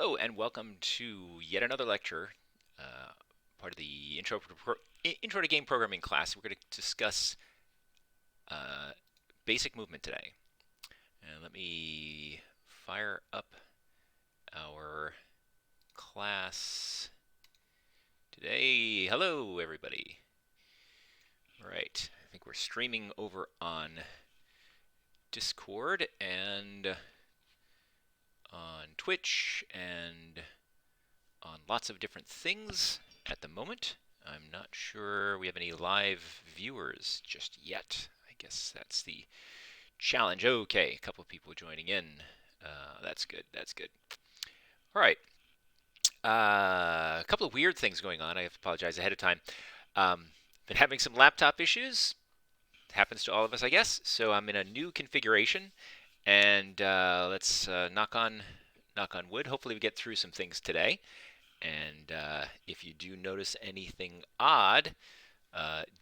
Hello and welcome to yet another lecture, uh, part of the intro to game programming class. We're going to discuss uh, basic movement today. And let me fire up our class today. Hello, everybody. All right, I think we're streaming over on Discord and on Twitch and on lots of different things at the moment. I'm not sure we have any live viewers just yet. I guess that's the challenge. Okay, a couple of people joining in. That's good. That's good. All right. A couple of weird things going on. I have to apologize ahead of time. Been having some laptop issues. Happens to all of us, I guess. So I'm in a new configuration, and let's knock on wood. Hopefully, we get through some things today. And if you do notice anything odd,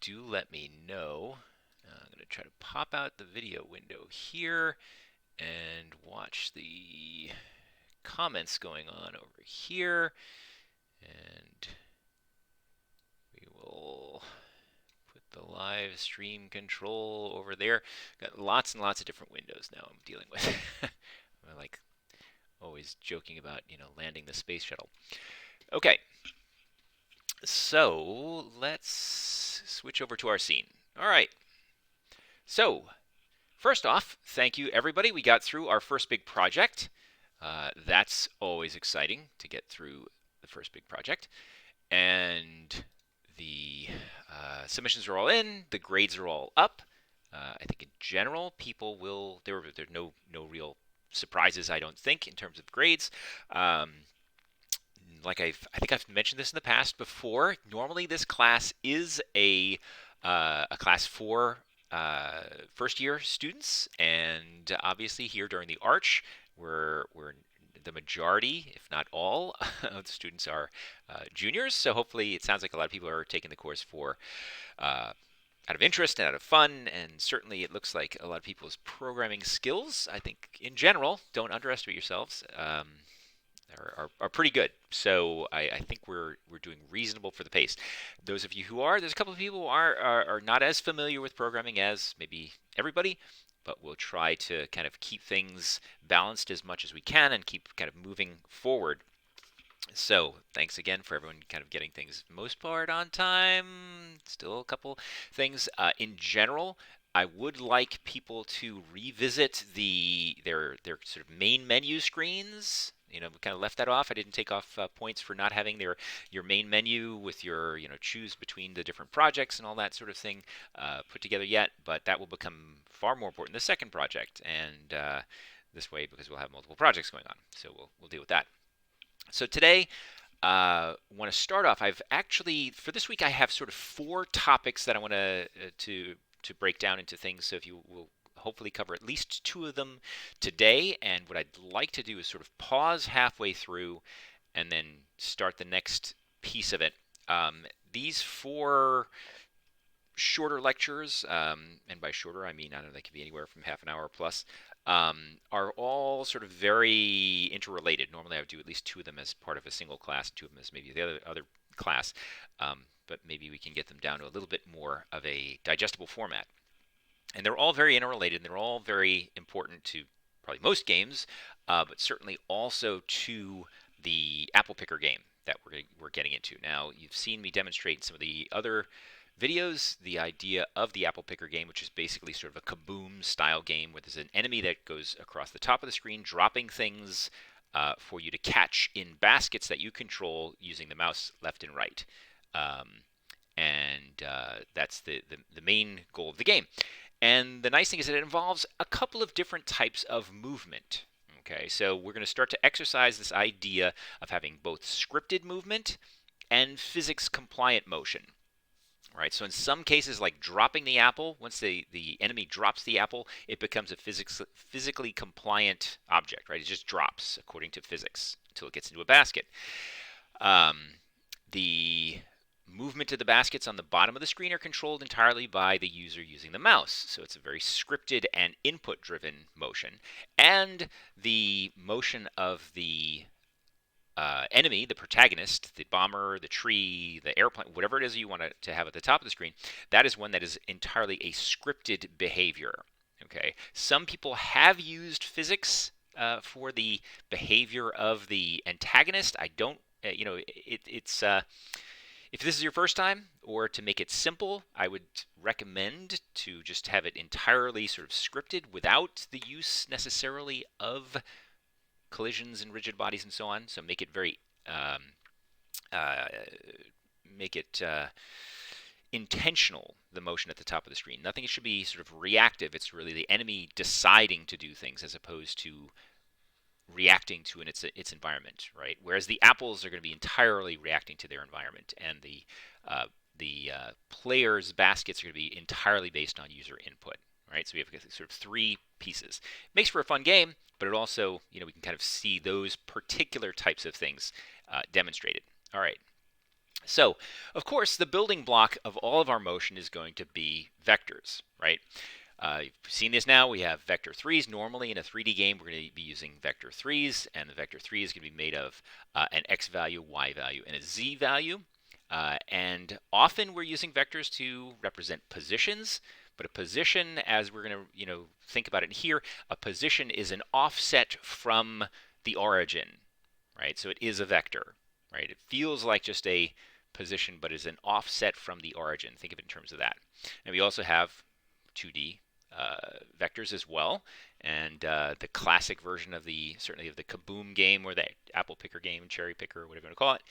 do let me know. I'm going to try to pop out the video window here and watch the comments going on over here. And we will put the live stream control over there. Got lots and lots of different windows now I'm dealing with. I'm like always joking about, landing the space shuttle. Okay, so let's switch over to our scene. All right. So first off, thank you everybody. We got through our first big project. That's always exciting to get through the first big project. And the submissions are all in. The grades are all up. I think in general, people will. There's no real surprises, I don't think, in terms of grades. I think I've mentioned this in the past before. Normally, this class is a class for first year students, and obviously here during the Arch, we're the majority, if not all, of the students are juniors. So hopefully, it sounds like a lot of people are taking the course for out of interest and out of fun, and certainly it looks like a lot of people's programming skills, I think in general, don't underestimate yourselves, are pretty good. So I think we're doing reasonable for the pace. Those of you who are, there's a couple of people who are not as familiar with programming as maybe everybody, but we'll try to kind of keep things balanced as much as we can and keep kind of moving forward. So thanks again for everyone kind of getting things most part on time. Still a couple things in general. I would like people to revisit their sort of main menu screens. We kind of left that off. I didn't take off points for not having your main menu with your choose between the different projects and all that sort of thing put together yet. But that will become far more important in the second project, and this way because we'll have multiple projects going on. So we'll deal with that. So today, want to start off. I've actually for this week I have sort of 4 topics that I want to break down into things. So if you will hopefully cover at least 2 of them today. And what I'd like to do is sort of pause halfway through and then start the next piece of it. These 4 shorter lectures, and by shorter I mean I don't know, they could be anywhere from half an hour plus, are all sort of very interrelated. Normally I would do at least 2 of them as part of a single class, 2 of them as maybe the other class, but maybe we can get them down to a little bit more of a digestible format. And they're all very interrelated, and they're all very important to probably most games, but certainly also to the apple picker game that we're getting into. Now, you've seen me demonstrate some of the other videos the idea of the apple picker game, which is basically sort of a kaboom style game where there's an enemy that goes across the top of the screen dropping things for you to catch in baskets that you control using the mouse left and right. And that's the main goal of the game. And the nice thing is that it involves a couple of different types of movement. Okay, so we're going to start to exercise this idea of having both scripted movement and physics compliant motion. Right, so in some cases, like dropping the apple, once the enemy drops the apple, it becomes a physically compliant object. Right, it just drops according to physics until it gets into a basket. The movement of the baskets on the bottom of the screen are controlled entirely by the user using the mouse. So it's a very scripted and input-driven motion. And the motion of the enemy, the protagonist, the bomber, the tree, the airplane, whatever it is you want to have at the top of the screen, that is one that is entirely a scripted behavior. Okay, some people have used physics for the behavior of the antagonist. I don't, it's if this is your first time, or to make it simple, I would recommend to just have it entirely sort of scripted without the use necessarily of collisions and rigid bodies and so on. So make it very um, uh, make it intentional, the motion at the top of the screen. Nothing should be sort of reactive. It's really the enemy deciding to do things as opposed to reacting to its environment, right? Whereas the apples are going to be entirely reacting to their environment, and the players' baskets are going to be entirely based on user input, right? So we have sort of three pieces. It makes for a fun game, but it also, we can kind of see those particular types of things demonstrated. All right. So, of course, the building block of all of our motion is going to be vectors, right? You've seen this now. We have vector 3's. Normally in a 3D game, we're going to be using vector 3's, and the vector 3 is going to be made of an x value, y value, and a z value. And often we're using vectors to represent positions, but a position, as we're going to think about it here, a position is an offset from the origin, right? So it is a vector, right? It feels like just a position, but is an offset from the origin. Think of it in terms of that. And we also have 2D vectors as well, and the classic version of certainly of the Kaboom game, or the apple picker game, cherry picker, whatever you want to call it,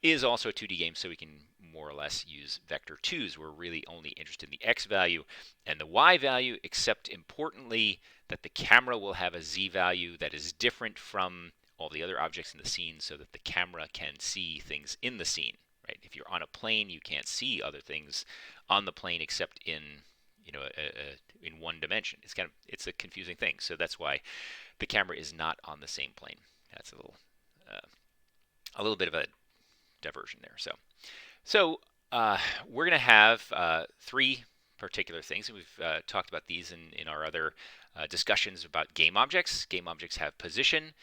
is also a 2D game, so we can more or less use vector 2's. We're really only interested in the x value and the y value, except importantly that the camera will have a z value that is different from all the other objects in the scene, so that the camera can see things in the scene. Right? If you're on a plane, you can't see other things on the plane except in in one dimension. It's a confusing thing. So that's why the camera is not on the same plane. That's a little bit of a diversion there. So we're going to have three particular things, and we've talked about these in our other discussions about game objects. Game objects have position,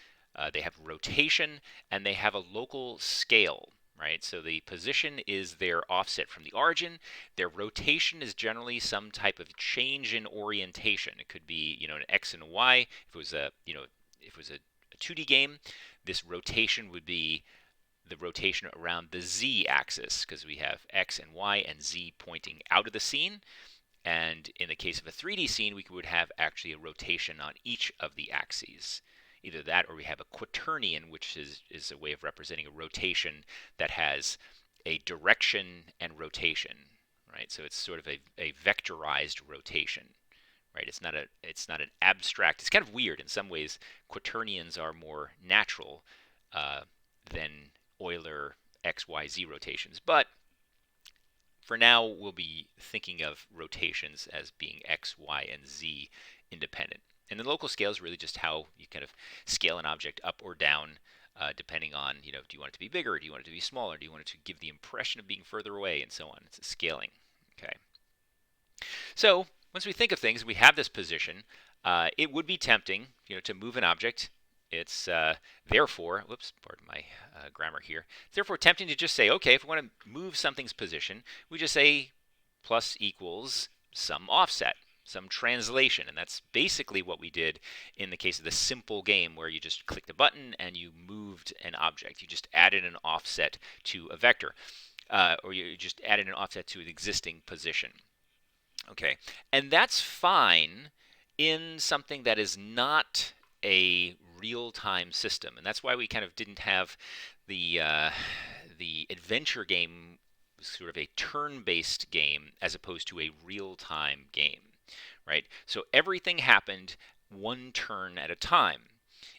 they have rotation, and they have a local scale. Right? So the position is their offset from the origin. Their rotation is generally some type of change in orientation. It could be, an x and a y. If it was a 2D game, this rotation would be the rotation around the z-axis, because we have x and y and z pointing out of the scene. And in the case of a 3D scene, we would have actually a rotation on each of the axes. Either that, or we have a quaternion, which is a way of representing a rotation that has a direction and rotation, right? So it's sort of a vectorized rotation, right? It's not an abstract. It's kind of weird in some ways. Quaternions are more natural than Euler x, y, z rotations, but for now we'll be thinking of rotations as being x, y, and z independent. And the local scale is really just how you kind of scale an object up or down, depending on, do you want it to be bigger, do you want it to be smaller, do you want it to give the impression of being further away, and so on. It's a scaling. Okay. So once we think of things, we have this position. It would be tempting, to move an object. It's therefore, whoops, pardon my grammar here. It's therefore tempting to just say, okay, if we want to move something's position, we just say plus equals some offset, some translation. And that's basically what we did in the case of the simple game, where you just clicked a button and you moved an object. You just added an offset to a vector, or you just added an offset to an existing position. Okay, and that's fine in something that is not a real-time system, and that's why we kind of didn't have the adventure game, sort of a turn-based game, as opposed to a real-time game, right? So everything happened one turn at a time.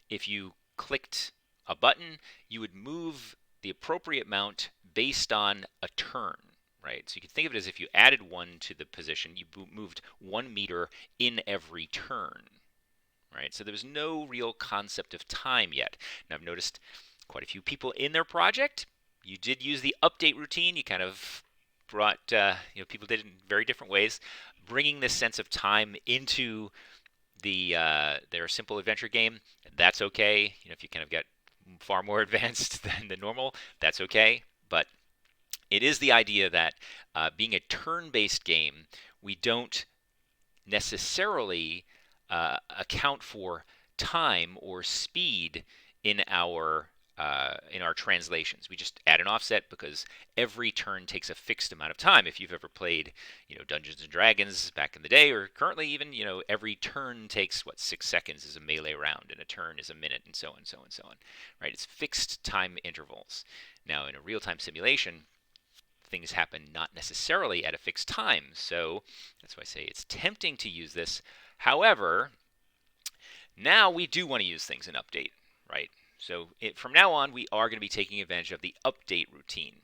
If you clicked a button, you would move the appropriate amount based on a turn. Right? So you can think of it as if you added 1 to the position, you moved 1 meter in every turn. Right? So there was no real concept of time yet. Now I've noticed quite a few people in their project, you did use the update routine. You kind of brought, people did it in very different ways, bringing this sense of time into their simple adventure game. That's okay. If you kind of got far more advanced than the normal. That's okay, but it is the idea that being a turn-based game, we don't necessarily account for time or speed in our translations. We just add an offset because every turn takes a fixed amount of time. If you've ever played, Dungeons and Dragons back in the day, or currently even, every turn takes 6 seconds is a melee round, and a turn is a minute, and so on, so on, so on. Right? It's fixed time intervals. Now, in a real-time simulation, things happen not necessarily at a fixed time. So that's why I say it's tempting to use this. However, now we do want to use things in update, right? So from now on, we are going to be taking advantage of the update routine.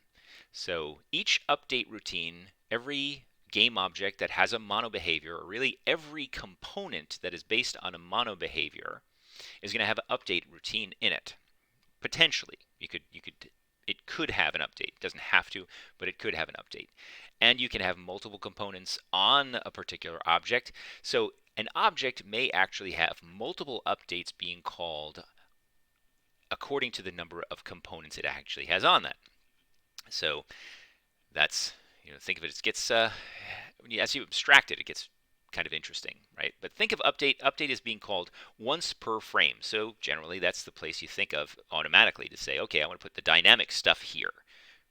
So each update routine, every game object that has a mono behavior, or really every component that is based on a mono behavior, is going to have an update routine in it. Potentially, it could have an update. It doesn't have to, but it could have an update. And you can have multiple components on a particular object. So an object may actually have multiple updates being called according to the number of components it actually has on that. So that's, think of it, it gets, as you abstract it, it gets kind of interesting, right? But think of update as being called once per frame. So generally, that's the place you think of automatically to say, okay, I want to put the dynamic stuff here,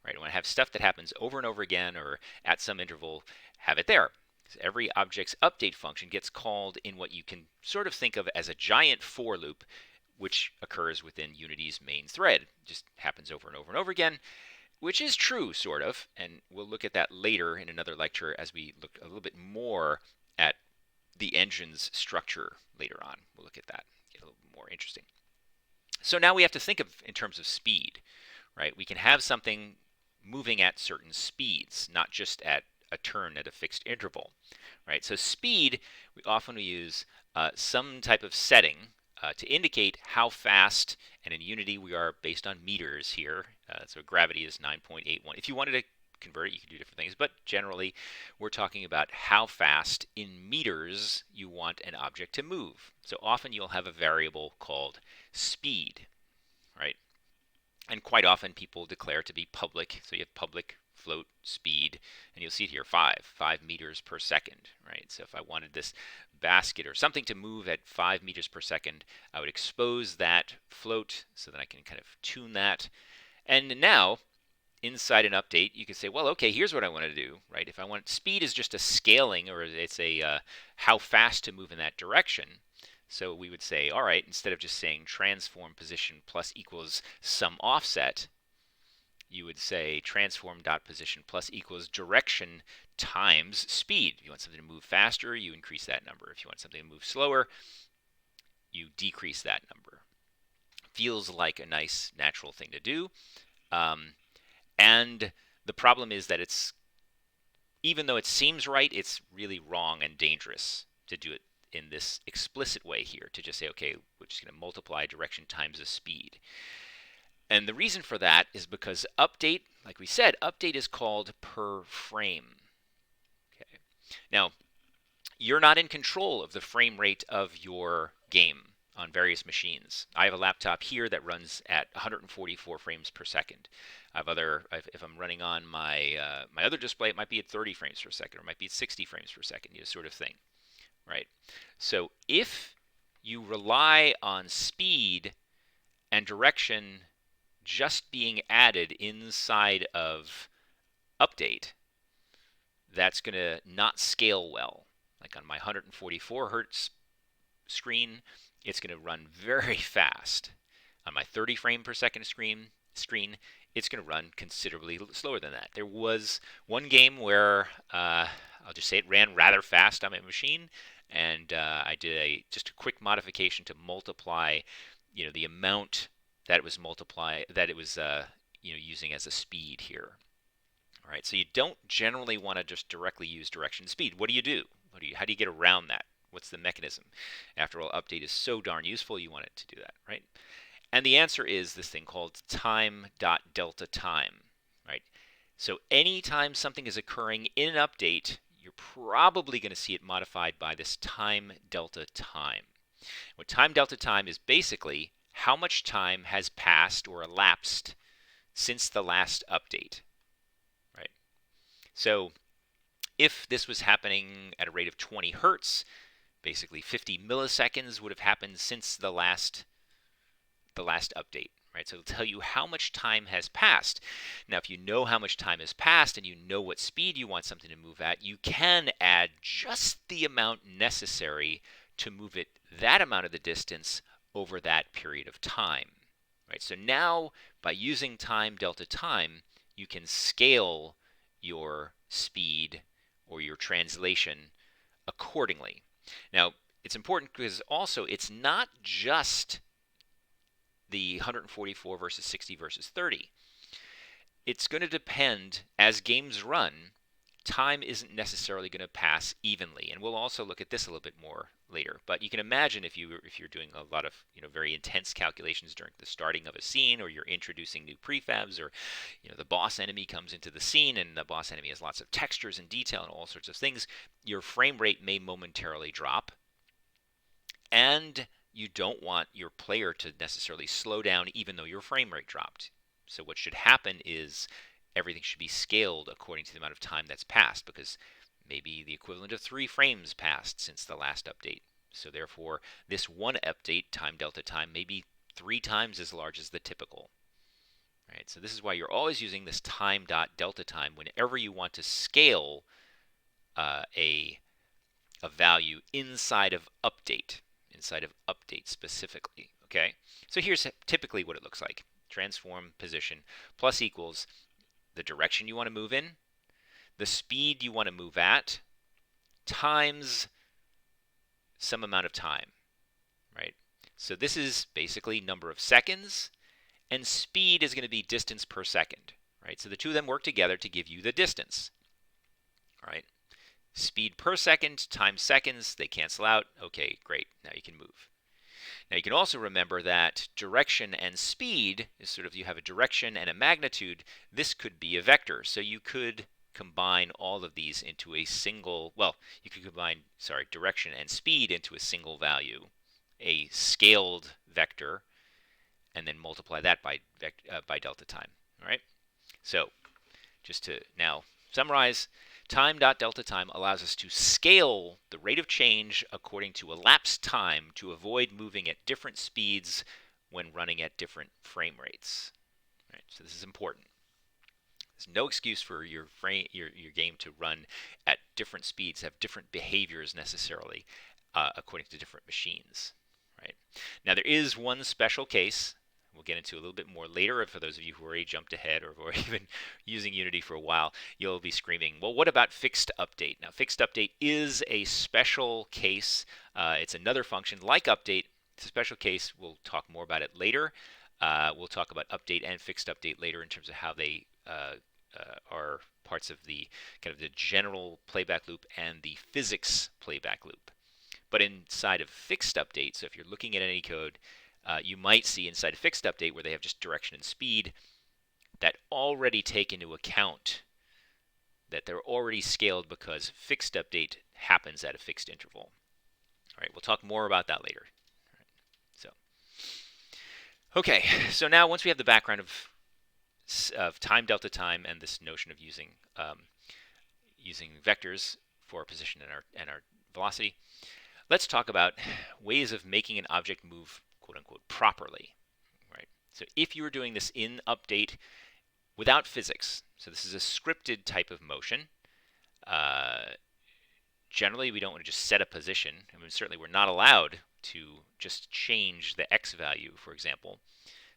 right? I want to have stuff that happens over and over again or at some interval, have it there. So every object's update function gets called in what you can sort of think of as a giant for loop, which occurs within Unity's main thread. It just happens over and over and over again, which is true, sort of, and we'll look at that later in another lecture as we look a little bit more at the engine's structure later on. We'll look at that, get a little more interesting. So now we have to think of in terms of speed, right? We can have something moving at certain speeds, not just at a turn at a fixed interval, right? So speed, we often use some type of setting to indicate how fast, and in Unity we are based on meters here, so gravity is 9.81. If you wanted to convert it, you can do different things, but generally we're talking about how fast in meters you want an object to move. So often you'll have a variable called speed, right? And quite often people declare to be public, so you have public float speed, and you'll see it here, 5 meters per second, right? So if I wanted this basket or something to move at 5 meters per second, I would expose that float so that I can kind of tune that. And now, inside an update, you can say, well, okay, here's what I want to do, right? If I want speed is just a scaling, or it's a how fast to move in that direction. So we would say, all right, instead of just saying transform position plus equals some offset, you would say transform dot position plus equals direction times speed. If you want something to move faster, you increase that number. If you want something to move slower, you decrease that number. Feels like a nice natural thing to do. And the problem is that even though it seems right, it's really wrong and dangerous to do it in this explicit way here, to just say, okay, we're just going to multiply direction times the speed. And the reason for that is because update, like we said, update is called per frame. Okay. Now, you're not in control of the frame rate of your game on various machines. I have a laptop here that runs at 144 frames per second. If I'm running on my my other display, it might be at 30 frames per second, or it might be at 60 frames per second, sort of thing, right? So if you rely on speed and direction just being added inside of update, that's going to not scale well. Like on my 144 hertz screen, it's going to run very fast. On my 30 frame per second screen, it's going to run considerably slower than that. There was one game where I'll just say it ran rather fast on my machine, and I did just a quick modification to multiply, the amount that it was using as a speed here. All right, so you don't generally want to just directly use direction speed. What do you do? How do you get around that? What's the mechanism? After all, update is so darn useful, you want it to do that, right? And the answer is this thing called Time.deltaTime, right? So anytime something is occurring in an update, you're probably going to see it modified by this Time.deltaTime. What Time.deltaTime is basically how much time has passed or elapsed since the last update, right? So if this was happening at a rate of 20 hertz, basically 50 milliseconds would have happened since the last update, right? So it'll tell you how much time has passed. Now, if you know how much time has passed and you know what speed you want something to move at, you can add just the amount necessary to move it that amount of the distance over that period of time, right? So now, by using time delta time, you can scale your speed or your translation accordingly. Now, it's important because also it's not just the 144 versus 60 versus 30. It's going to depend, as games run, time isn't necessarily going to pass evenly, and we'll also look at this a little bit more later. But you can imagine if you're doing a lot of very intense calculations during the starting of a scene, or you're introducing new prefabs, or the boss enemy comes into the scene, and the boss enemy has lots of textures and detail and all sorts of things, your frame rate may momentarily drop, and you don't want your player to necessarily slow down even though your frame rate dropped. So what should happen is everything should be scaled according to the amount of time that's passed, because maybe the equivalent of 3 frames passed since the last update. So therefore, this one update, time delta time, may be 3 times as large as the typical. Right? So this is why you're always using this time.delta time whenever you want to scale a value inside of update specifically. Okay, so here's typically what it looks like. Transform position plus equals the direction you want to move in, the speed you want to move at, times some amount of time, right? So this is basically number of seconds, and speed is going to be distance per second, right? So the two of them work together to give you the distance, right? Speed per second times seconds, they cancel out. Okay, great. Now you can move. Now you can also remember that direction and speed is sort of, you have a direction and a magnitude. This could be a vector. So you could combine all of these into a single, well, you could combine, direction and speed into a single value, a scaled vector, and then multiply that by delta time. All right. So just to now summarize, time.delta time allows us to scale the rate of change according to elapsed time to avoid moving at different speeds when running at different frame rates. Right, so this is important. There's no excuse for your game to run at different speeds, have different behaviors necessarily, according to different machines. Right. Now there is one special case we'll get into a little bit more later. For those of you who already jumped ahead or have been using Unity for a while, you'll be screaming, well, what about fixed update? Now, fixed update is a special case. It's another function like update. It's a special case. We'll talk more about it later. We'll talk about update and fixed update later in terms of how they are parts of the kind of the general playback loop and the physics playback loop. But inside of fixed update, so if you're looking at any code, you might see inside a fixed update where they have just direction and speed that already take into account that they're already scaled because fixed update happens at a fixed interval. All right, we'll talk more about that later. All right, so, okay, so now once we have the background of time delta time and this notion of using using vectors for our position and our velocity, let's talk about ways of making an object move, quote unquote, properly. Right. So if you were doing this in update without physics, so this is a scripted type of motion. Generally, we don't want to just set a position. I mean, certainly we're not allowed to just change the x value, for example.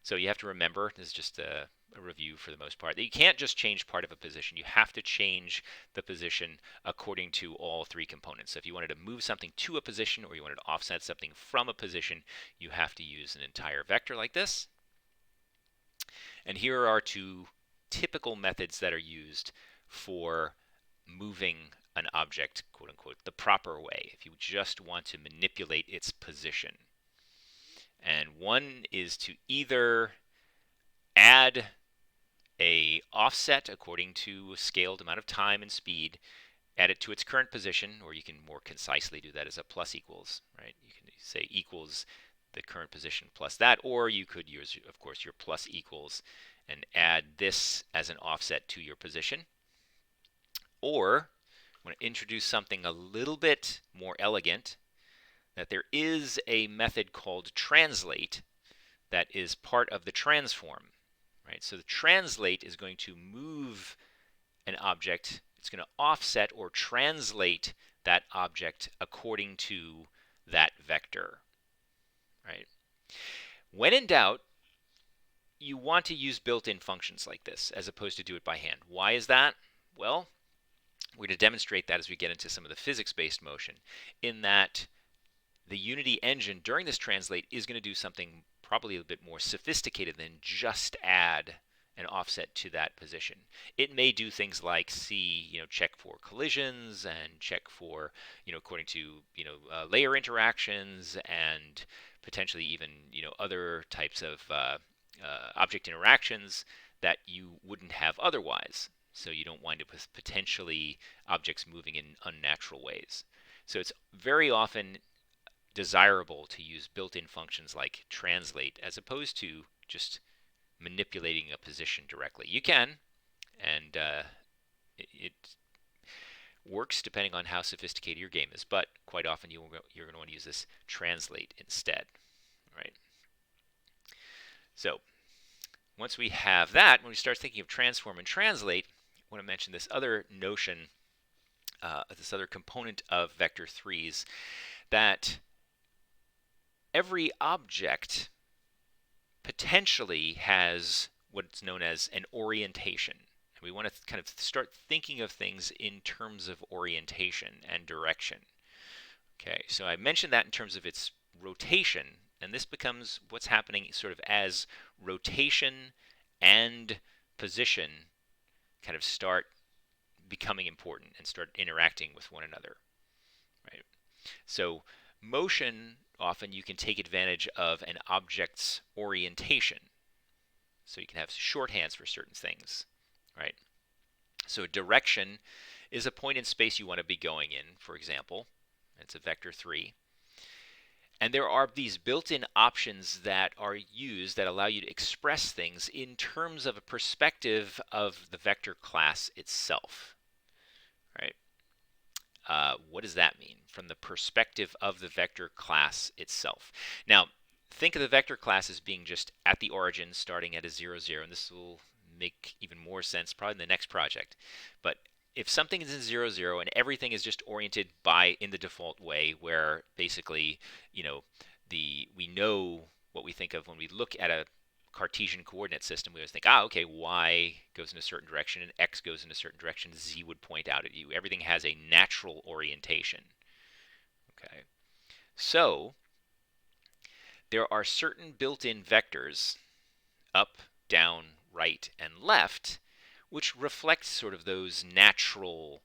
So you have to remember, this is just a review for the most part, that you can't just change part of a position. You have to change the position according to all 3 components. So if you wanted to move something to a position or you wanted to offset something from a position, you have to use an entire vector like this. And here are 2 typical methods that are used for moving an object, quote unquote, the proper way, if you just want to manipulate its position. And one is to either add a offset according to a scaled amount of time and speed, add it to its current position, or you can more concisely do that as a plus equals, right? You can say equals the current position plus that, or you could use, of course, your plus equals and add this as an offset to your position. Or I'm going to introduce something a little bit more elegant, that there is a method called translate that is part of the transform. Right? So the translate is going to move an object. It's going to offset or translate that object according to that vector. Right? When in doubt, you want to use built-in functions like this as opposed to do it by hand. Why is that? Well, we're going to demonstrate that as we get into some of the physics-based motion, in that the Unity engine during this translate is going to do something probably a bit more sophisticated than just add an offset to that position. It may do things like check for collisions and check for, according to, layer interactions and potentially even, other types of object interactions that you wouldn't have otherwise. So you don't wind up with potentially objects moving in unnatural ways. So it's very often desirable to use built-in functions like translate as opposed to just manipulating a position directly. You can, and it works depending on how sophisticated your game is, but quite often you're going to want to use this translate instead. Right? So once we have that, when we start thinking of transform and translate, I want to mention this other notion, this other component of vector 3's, that every object potentially has what's known as an orientation. We want to kind of start thinking of things in terms of orientation and direction. Okay, so I mentioned that in terms of its rotation, and this becomes what's happening sort of as rotation and position kind of start becoming important and start interacting with one another. Right? So motion, often you can take advantage of an object's orientation. So you can have shorthands for certain things, right? So direction is a point in space you want to be going in, for example. It's a vector 3. And there are these built-in options that are used that allow you to express things in terms of a perspective of the vector class itself, right? What does that mean? From the perspective of the vector class itself. Now, think of the vector class as being just at the origin, starting at a 0, 0, and this will make even more sense probably in the next project. But if something is in 0, 0 and everything is just oriented in the default way, where basically, we know what we think of when we look at a Cartesian coordinate system, we always think, okay, y goes in a certain direction and x goes in a certain direction, z would point out at you. Everything has a natural orientation. Okay, so there are certain built-in vectors, up, down, right, and left, which reflect sort of those natural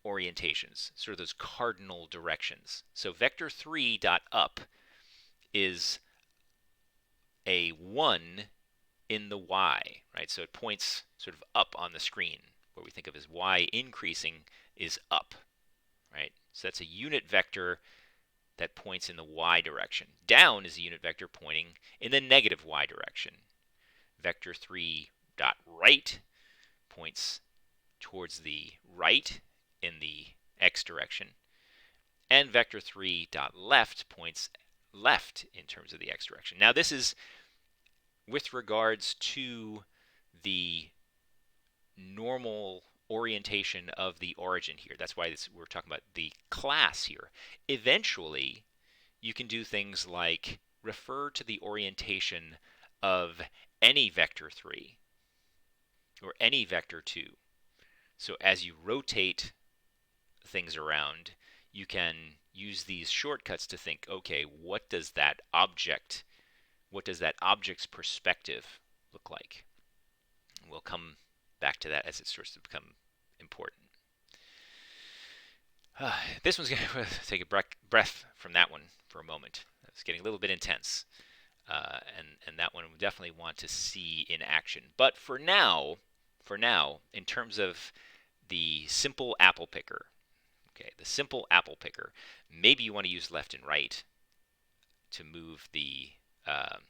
orientations, sort of those cardinal directions. So vector 3 dot up is a 1 in the y, right? So it points sort of up on the screen. What we think of as y increasing is up, right? So that's a unit vector that points in the y direction. Down is a unit vector pointing in the negative y direction. Vector 3 dot right points towards the right in the x direction. And vector 3 dot left points left in terms of the x direction. Now this is with regards to the normal orientation of the origin here. That's why we're talking about the class here. Eventually, you can do things like refer to the orientation of any vector 3 or any vector 2. So as you rotate things around, you can use these shortcuts to think, okay, what does that object's perspective look like? And we'll come back to that as it starts to become important. This one's going to take a breath from that one for a moment. It's getting a little bit intense. And that one we definitely want to see in action. But for now, in terms of the simple apple picker, okay, the simple apple picker, maybe you want to use left and right, to move um,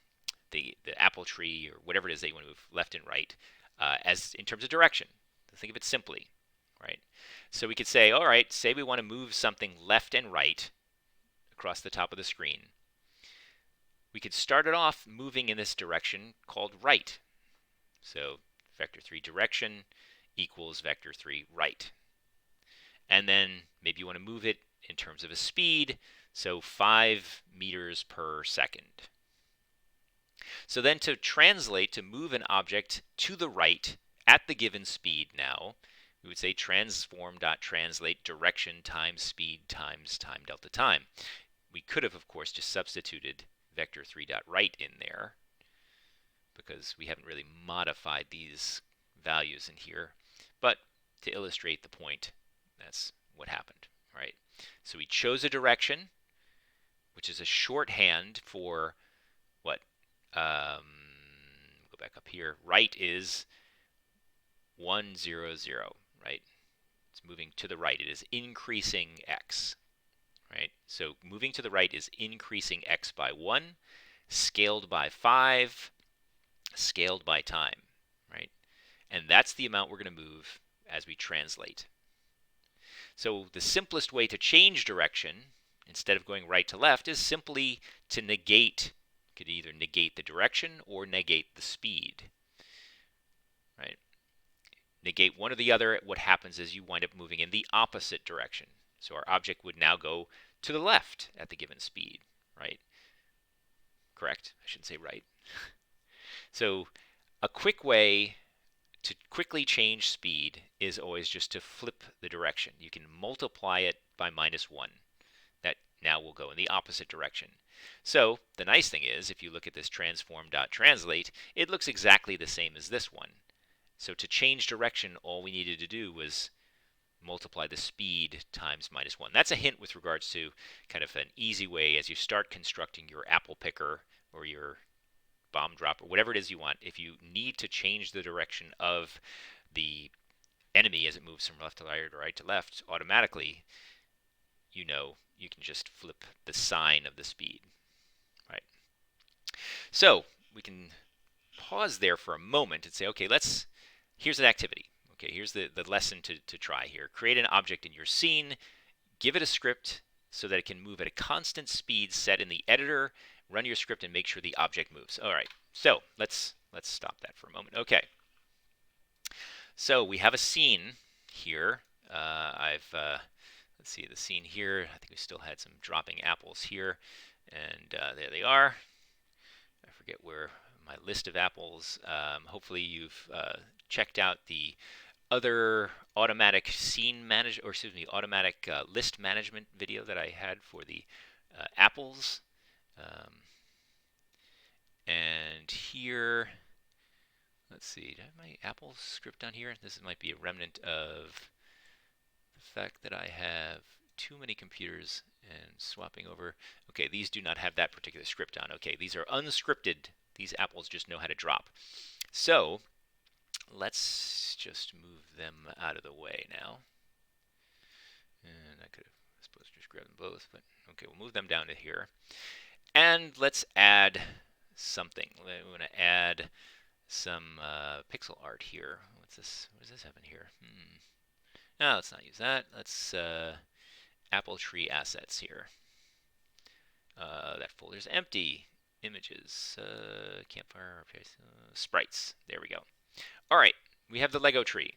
the apple tree or whatever it is that you want to move left and right as in terms of direction. Think of it simply, right? So we could say, all right, say we want to move something left and right across the top of the screen. We could start it off moving in this direction called right. So vector 3 direction equals vector 3 right. And then maybe you want to move it in terms of a speed, so 5 meters per second. So then to translate, to move an object to the right at the given speed now, we would say transform.translate direction times speed times time delta time. We could have, of course, just substituted vector 3.right in there because we haven't really modified these values in here. But to illustrate the point, that's what happened, right? So we chose a direction, which is a shorthand for what? Go back up here. Right is 1, 0, 0, right? It's moving to the right. It is increasing x, right? So moving to the right is increasing x by 1, scaled by 5, scaled by time, right? And that's the amount we're going to move as we translate. So the simplest way to change direction, instead of going right to left, is simply to negate. You could either negate the direction or negate the speed, right? Negate one or the other. What happens is you wind up moving in the opposite direction. So our object would now go to the left at the given speed, right? Correct. I shouldn't say right. So a quick way to quickly change speed is always just to flip the direction. You can multiply it by -1. That now will go in the opposite direction. So the nice thing is, if you look at this transform.translate, it looks exactly the same as this one. So to change direction, all we needed to do was multiply the speed times -1. That's a hint with regards to kind of an easy way as you start constructing your apple picker or your bomb drop or whatever it is you want. If you need to change the direction of the enemy as it moves from left to right or right to left automatically, you know you can just flip the sign of the speed, right? So we can pause there for a moment and say, okay, here's an activity. Okay, here's the lesson to try here. Create an object in your scene, give it a script so that it can move at a constant speed set in the editor, run your script and make sure the object moves. All right, so let's stop that for a moment. Okay, so we have a scene here. Let's see the scene here. I think we still had some dropping apples here, and there they are. I forget where my list of apples. Hopefully you've checked out the other automatic automatic list management video that I had for the apples. And here, let's see, do I have my apple script on here? This might be a remnant of the fact that I have too many computers and swapping over. Okay, these do not have that particular script on. Okay, these are unscripted. These apples just know how to drop. So let's just move them out of the way now. And I could have, I suppose, just grab them both, but okay, we'll move them down to here. And let's add something. We want to add some pixel art here. What's this? What does this have in here? No, let's not use that. Let's apple tree assets here. That folder's empty. Images, campfire, sprites. There we go. All right, we have the Lego tree.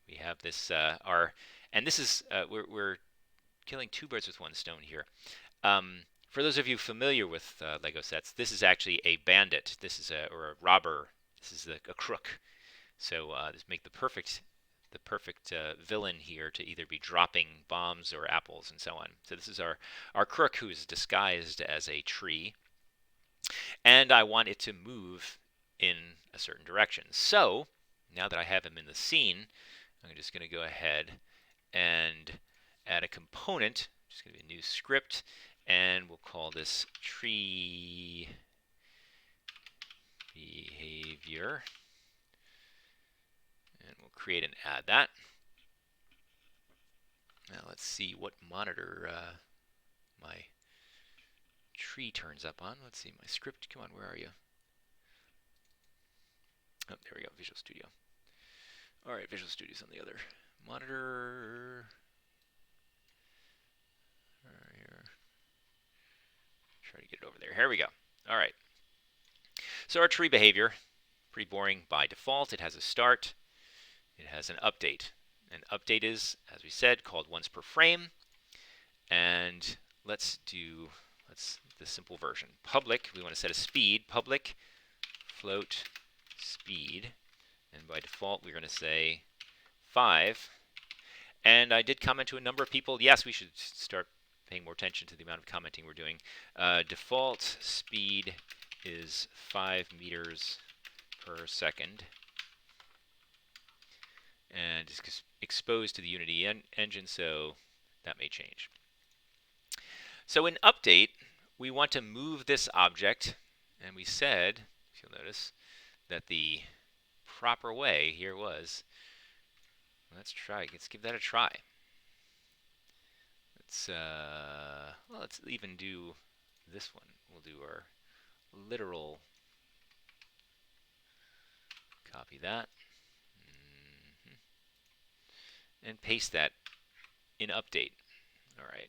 We have this and this is we're killing two birds with one stone here. For those of you familiar with Lego sets, this is actually a bandit. This is or a robber. This is a crook. So this make the perfect villain here to either be dropping bombs or apples and so on. So this is our crook who is disguised as a tree, and I want it to move in a certain direction. So now that I have him in the scene, I'm just going to go ahead and add a component. Just going to be a new script, and we'll call this tree behavior. And we'll create and add that. Now let's see what monitor my tree turns up on. Let's see, my script. Come on, where are you? Oh, there we go, Visual Studio. All right, Visual Studio's on the other monitor. Here. Try to get it over there. Here we go. All right. So our tree behavior, pretty boring by default. It has a start. It has an update. An update is, as we said, called once per frame. And let's do the simple version. Public, we want to set a speed. Public float speed. And by default, we're going to say 5. And I did comment to a number of people. Yes, we should start paying more attention to the amount of commenting we're doing. Default speed is 5 meters per second. And it's exposed to the Unity engine, so that may change. So in update, we want to move this object, and we said, if you'll notice, that the proper way here was, let's give that a try. Let's even do this one. We'll do our literal, copy that, and paste that in update. All right.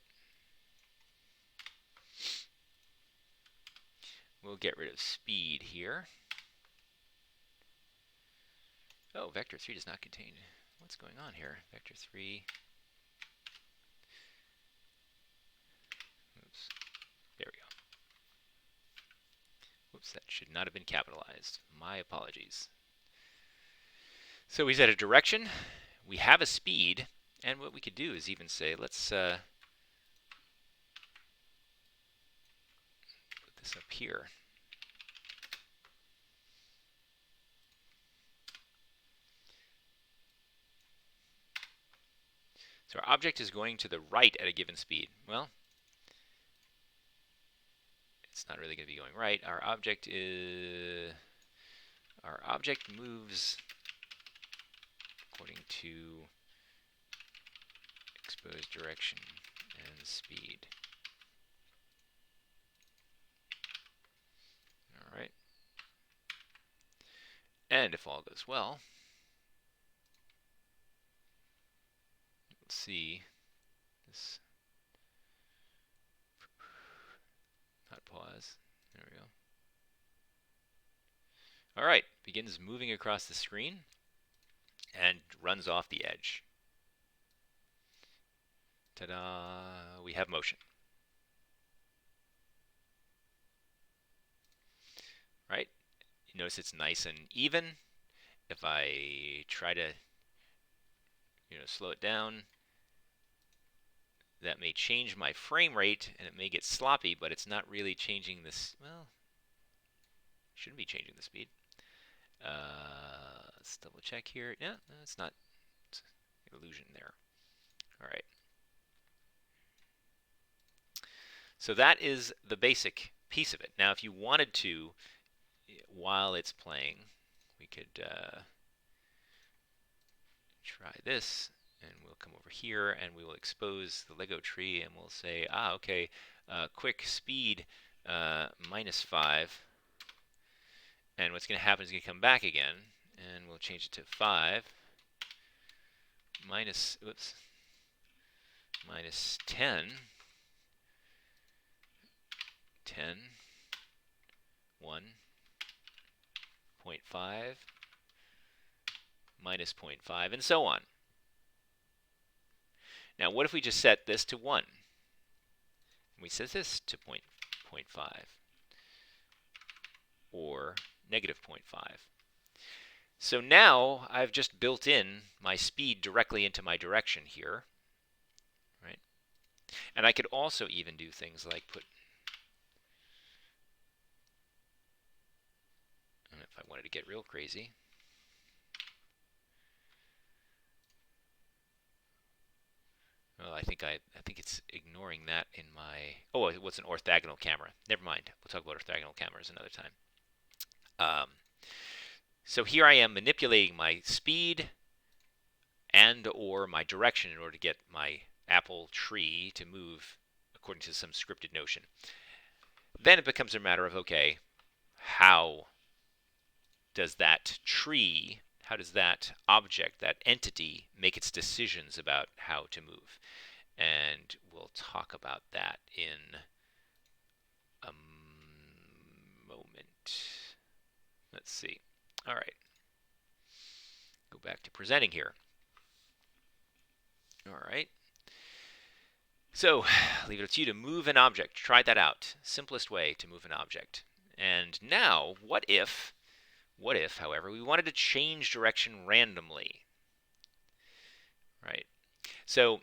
We'll get rid of speed here. Oh, vector 3 does not contain. What's going on here? Vector 3. Oops. There we go. Oops, that should not have been capitalized. My apologies. So we set a direction. We have a speed. And what we could do is even say, let's put this up here. So our object is going to the right at a given speed. Well, it's not really going to be going right. Our object moves according to exposed direction and speed. All right. And if all goes well, let's see this. Not pause. There we go. All right, begins moving across the screen and runs off the edge. Ta-da! We have motion. Right? You notice it's nice and even. If I try to, slow it down, that may change my frame rate and it may get sloppy, but it's not really changing this. Well, shouldn't be changing the speed. Let's double check here. Yeah, no, it's not. It's an illusion there. All right. So that is the basic piece of it. Now, if you wanted to, while it's playing, we could try this, and we'll come over here, and we will expose the Lego tree, and we'll say, okay, quick speed -5. And what's going to happen is it's going to come back again, and we'll change it to 5 minus 10, 1.5, minus 0.5, and so on. Now, what if we just set this to 1? And we set this to 0.5 or -0.5. So now I've just built in my speed directly into my direction here, right? And I could also even do things like and if I wanted to get real crazy, well, I think it's ignoring that in my. Oh, what's an orthogonal camera? Never mind. We'll talk about orthogonal cameras another time. So here I am manipulating my speed and or my direction in order to get my apple tree to move according to some scripted notion. Then it becomes a matter of, okay, how does that tree, how does that object, that entity, make its decisions about how to move? And we'll talk about that in a moment. Let's see. All right. Go back to presenting here. All right. So, leave it up to you to move an object. Try that out. Simplest way to move an object. And now, what if, however, we wanted to change direction randomly? Right. So,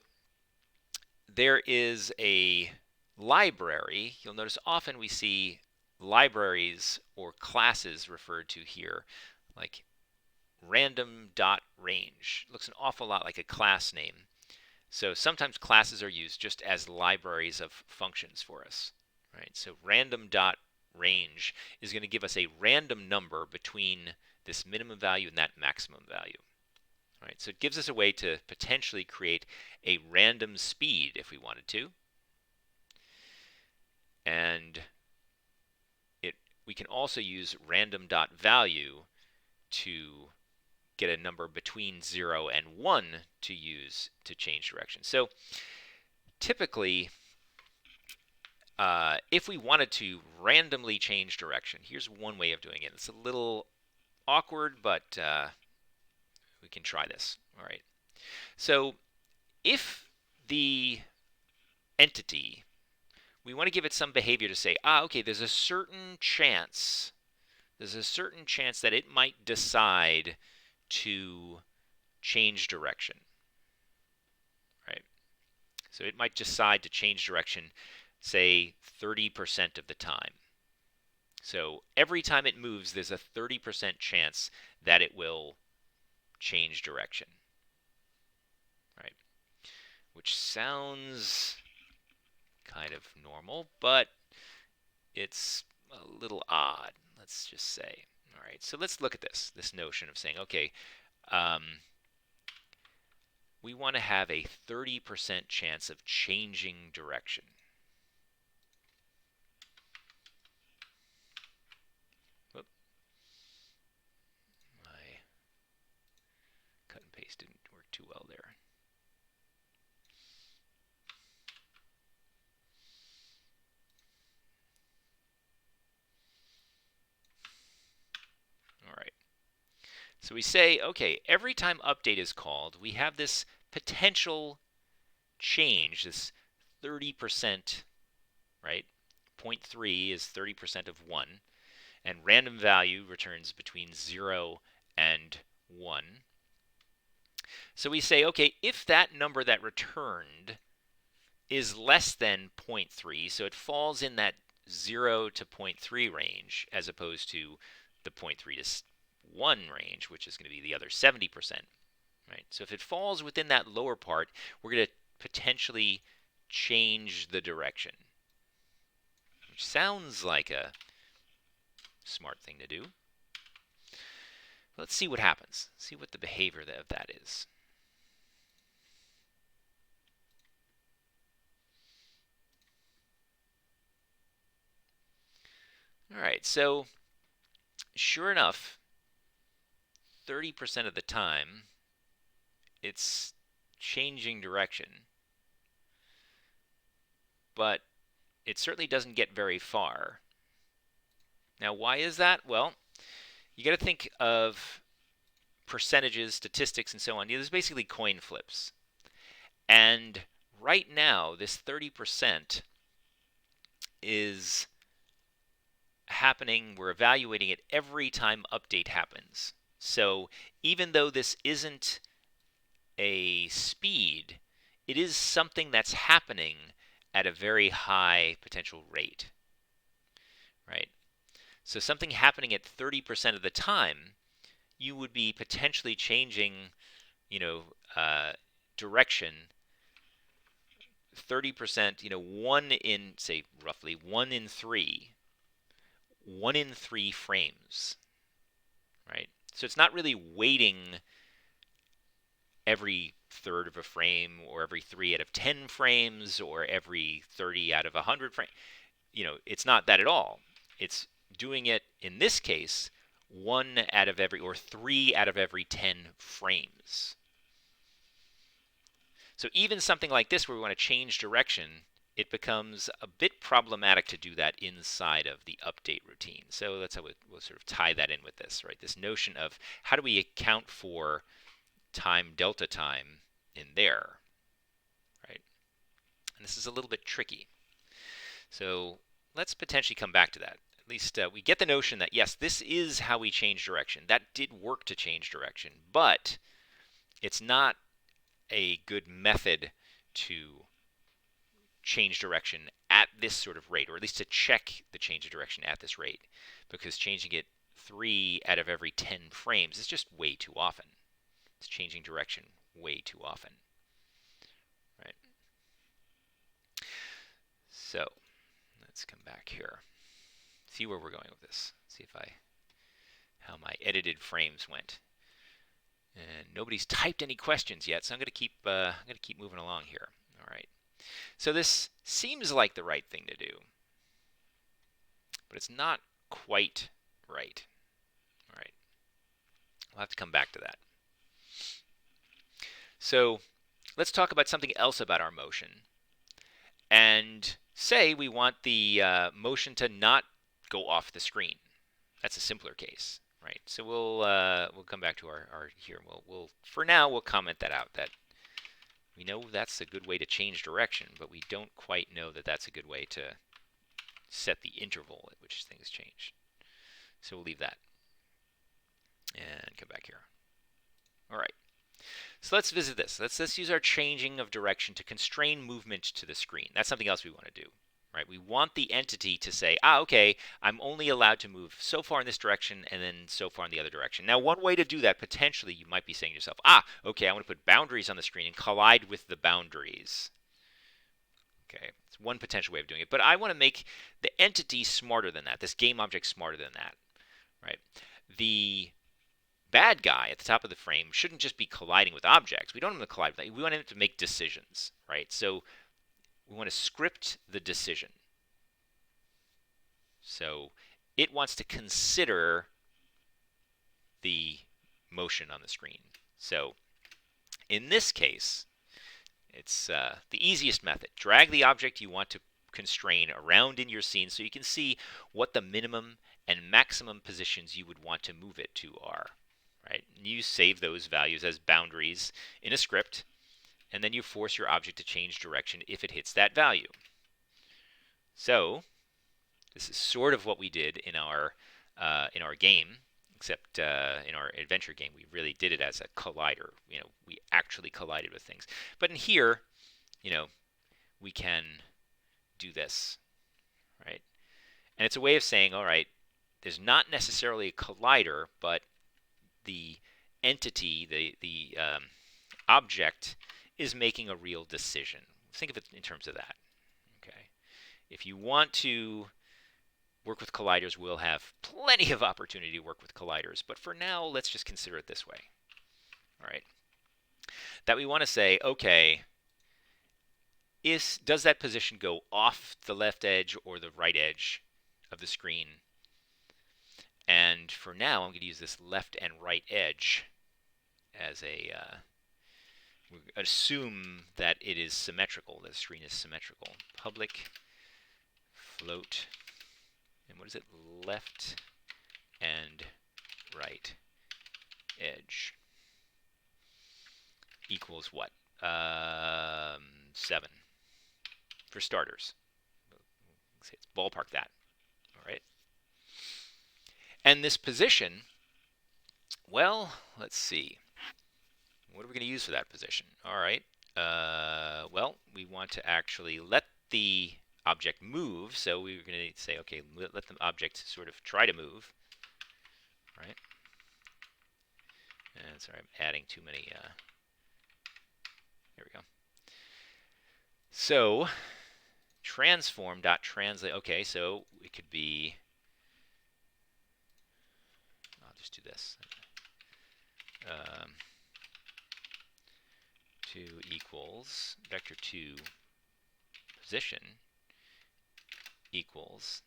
there is a library. You'll notice often we see libraries or classes referred to here, like random.range. Looks an awful lot like a class name. So sometimes classes are used just as libraries of functions for us. Right? So random.range is going to give us a random number between this minimum value and that maximum value. Right? So it gives us a way to potentially create a random speed if we wanted to. And we can also use random.value to get a number between 0 and 1 to use to change direction. So typically, if we wanted to randomly change direction, here's one way of doing it. It's a little awkward, but we can try this. All right. So if the entity, we want to give it some behavior to say, okay, there's a certain chance that it might decide to change direction, right? So it might decide to change direction, say 30% of the time. So every time it moves, there's a 30% chance that it will change direction, right? Which sounds kind of normal, but it's a little odd, let's just say. All right, so let's look at this notion of saying, okay, we want to have a 30% chance of changing direction. Whoop. My cut and paste didn't work too well there. All right. So we say, okay, every time update is called, we have this potential change, this 30%, right? 0.3 is 30% of 1, and random value returns between 0 and 1. So we say, okay, if that number that returned is less than 0.3, so it falls in that 0 to 0.3 range, as opposed to the 0.3 to 1 range, which is going to be the other 70%. Right? So if it falls within that lower part, we're going to potentially change the direction, which sounds like a smart thing to do. Let's see what happens. See what the behavior of that is. All right, so sure enough, 30% of the time, it's changing direction. But it certainly doesn't get very far. Now, why is that? Well, you got to think of percentages, statistics, and so on. There's basically coin flips. And right now, this 30% is happening. We're evaluating it every time update happens. So even though this isn't a speed, it is something that's happening at a very high potential rate, right? So something happening at 30% of the time, you would be potentially changing, direction 30%, one in, say, roughly 1 in 3 frames, right? So it's not really waiting every third of a frame or every 3 out of 10 frames or every 30 out of 100 frames. it's not that at all. It's doing it, in this case, 1 out of every, or 3 out of every 10 frames. So even something like this where we want to change direction, it becomes a bit problematic to do that inside of the update routine. So that's how we'll sort of tie that in with this, right? This notion of how do we account for time delta time in there, right? And this is a little bit tricky. So let's potentially come back to that. At least we get the notion that, yes, this is how we change direction. That did work to change direction, but it's not a good method to change direction at this sort of rate, or at least to check the change of direction at this rate, because changing it 3 out of every 10 frames is just way too often. It's changing direction way too often, right? So let's come back here, see where we're going with this, see how my edited frames went. And nobody's typed any questions yet, so I'm going to keep moving along here. All right. So this seems like the right thing to do, but it's not quite right. All right. We'll have to come back to that. So let's talk about something else about our motion. And say we want the motion to not go off the screen. That's a simpler case, right? So we'll come back to our here. We'll for now we'll comment that out, that we know that's a good way to change direction, but we don't quite know that that's a good way to set the interval at which things change. So we'll leave that and come back here. All right. So let's visit this. Let's use our changing of direction to constrain movement to the screen. That's something else we want to do, right? We want the entity to say, okay, I'm only allowed to move so far in this direction and then so far in the other direction. Now, one way to do that, potentially, you might be saying to yourself, okay, I want to put boundaries on the screen and collide with the boundaries. Okay, it's one potential way of doing it. But I want to make the entity smarter than that, this game object smarter than that, right? The bad guy at the top of the frame shouldn't just be colliding with objects. We don't want him to collide with that. We want him to make decisions, right? So we want to script the decision. So it wants to consider the motion on the screen. So in this case, it's the easiest method. Drag the object you want to constrain around in your scene so you can see what the minimum and maximum positions you would want to move it to are. Right? You save those values as boundaries in a script, and then you force your object to change direction if it hits that value. So this is sort of what we did in our game, except in our adventure game we really did it as a collider. We actually collided with things. But in here, we can do this, right? And it's a way of saying, all right, there's not necessarily a collider, but the entity, the object, is making a real decision. Think of it in terms of that. Okay, if you want to work with colliders, we'll have plenty of opportunity to work with colliders. But for now, let's just consider it this way. All right, that we want to say, okay, does that position go off the left edge or the right edge of the screen? And for now, I'm going to use this left and right edge as a, we assume that it is symmetrical, the screen is symmetrical. Public float, and what is it? Left and right edge equals what? 7 for starters. Let's ballpark that. All right. And this position, well, let's see. What are we going to use for that position? All right. Well, we want to actually let the object move. So we're going to say, okay, let the object sort of try to move. Right. And sorry, I'm adding too many. There we go. So transform.translate. Okay, so it could be. I'll just do this. 2 equals vector 2 position equals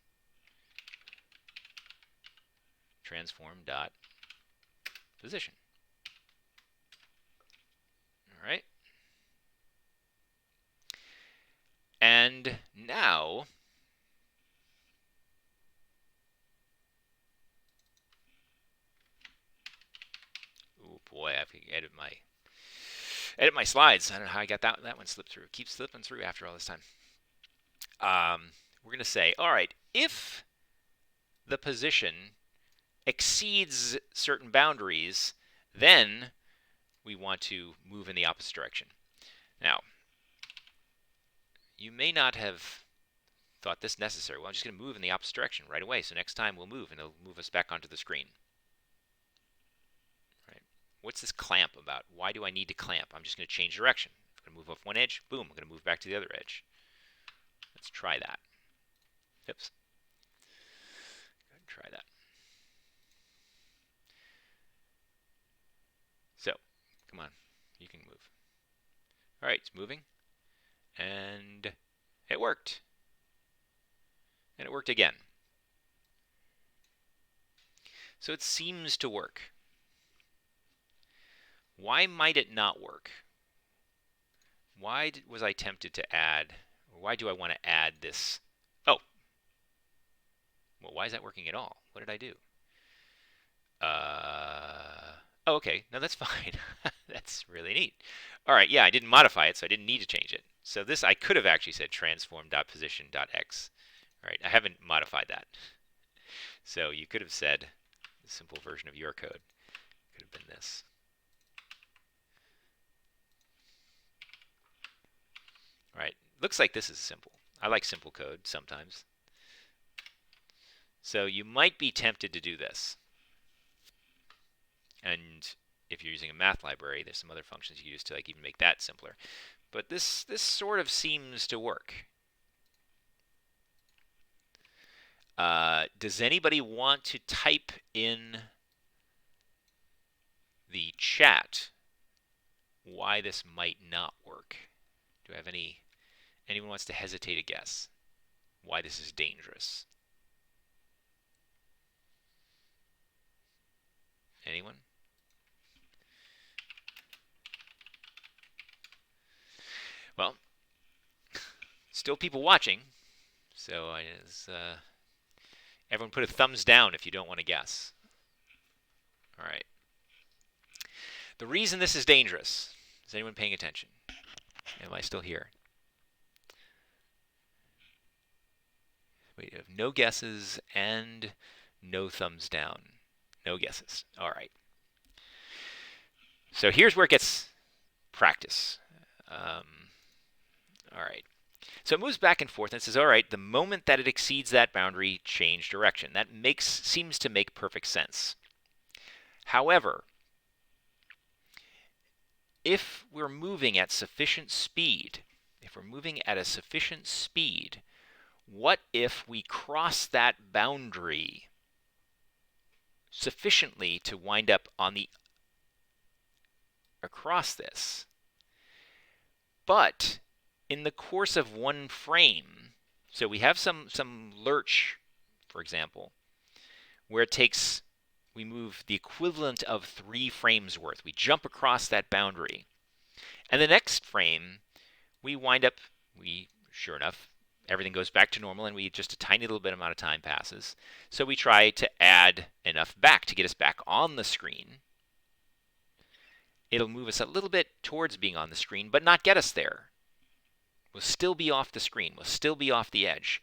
transform dot position. All right. And now oh boy, I have to edit my slides. I don't know how I got that one slipped through. It keeps slipping through after all this time. We're going to say, all right, if the position exceeds certain boundaries, then we want to move in the opposite direction. Now, you may not have thought this necessary. Well, I'm just going to move in the opposite direction right away. So next time we'll move, and it'll move us back onto the screen. Right? What's this clamp about? Why do I need to clamp? I'm just going to change direction. I'm going to move off one edge. Boom, I'm going to move back to the other edge. Let's try that. Oops. Go ahead and try that. So, come on, you can move. All right, it's moving, and it worked. And it worked again. So it seems to work. Why might it not work? Why was I tempted to add, or why do I want to add this? Oh, well, why is that working at all? What did I do? Oh, okay, no, that's fine. That's really neat. All right, yeah, I didn't modify it, so I didn't need to change it. So this, I could have actually said transform.position.x. All right, I haven't modified that. So you could have said, the simple version of your code could have been this. All right, looks like this is simple. I like simple code sometimes. So you might be tempted to do this. And if you're using a math library, there's some other functions you can use to like even make that simpler. But this sort of seems to work. Does anybody want to type in the chat why this might not work? Do I have anyone wants to hesitate a guess why this is dangerous? Anyone? Well, still people watching, so everyone put a thumbs down if you don't want to guess. All right. The reason this is dangerous, is anyone paying attention? Am I still here? We have no guesses and no thumbs down. No guesses. All right. So here's where it gets practice. All right. So it moves back and forth and says, all right, the moment that it exceeds that boundary, change direction. That seems to make perfect sense. However, if we're moving at sufficient speed, what if we cross that boundary sufficiently to wind up on the across this? But in the course of one frame, so we have some lurch, for example, where we move the equivalent of 3 frames worth. We jump across that boundary. And the next frame, we wind up, sure enough, everything goes back to normal, and just a tiny little bit amount of time passes. So we try to add enough back to get us back on the screen. It'll move us a little bit towards being on the screen, but not get us there. We'll still be off the screen. We'll still be off the edge.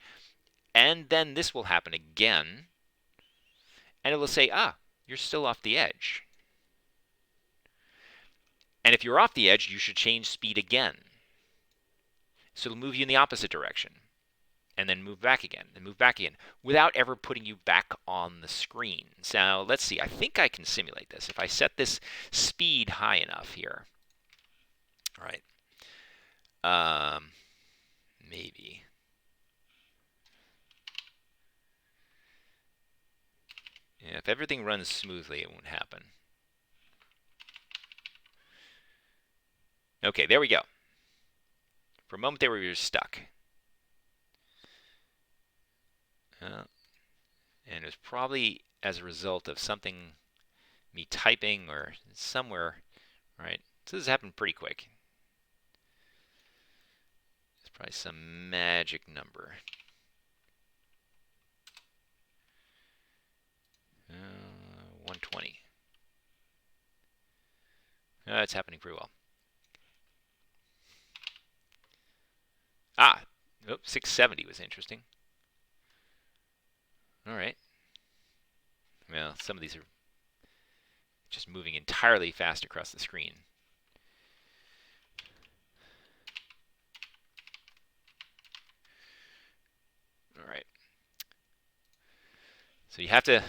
And then this will happen again, and it will say, you're still off the edge. And if you're off the edge, you should change speed again. So it'll move you in the opposite direction, and then move back again, and move back again, without ever putting you back on the screen. So let's see. I think I can simulate this. If I set this speed high enough here. All right. Maybe. Yeah, if everything runs smoothly, it won't happen. Okay, there we go. For a moment there, we were stuck. And it was probably as a result of something, me typing or somewhere, right? So this happened pretty quick. It's probably some magic number. 120. It's happening pretty well. Ah, 670 was interesting. All right. Well, some of these are just moving entirely fast across the screen. All right. So you have to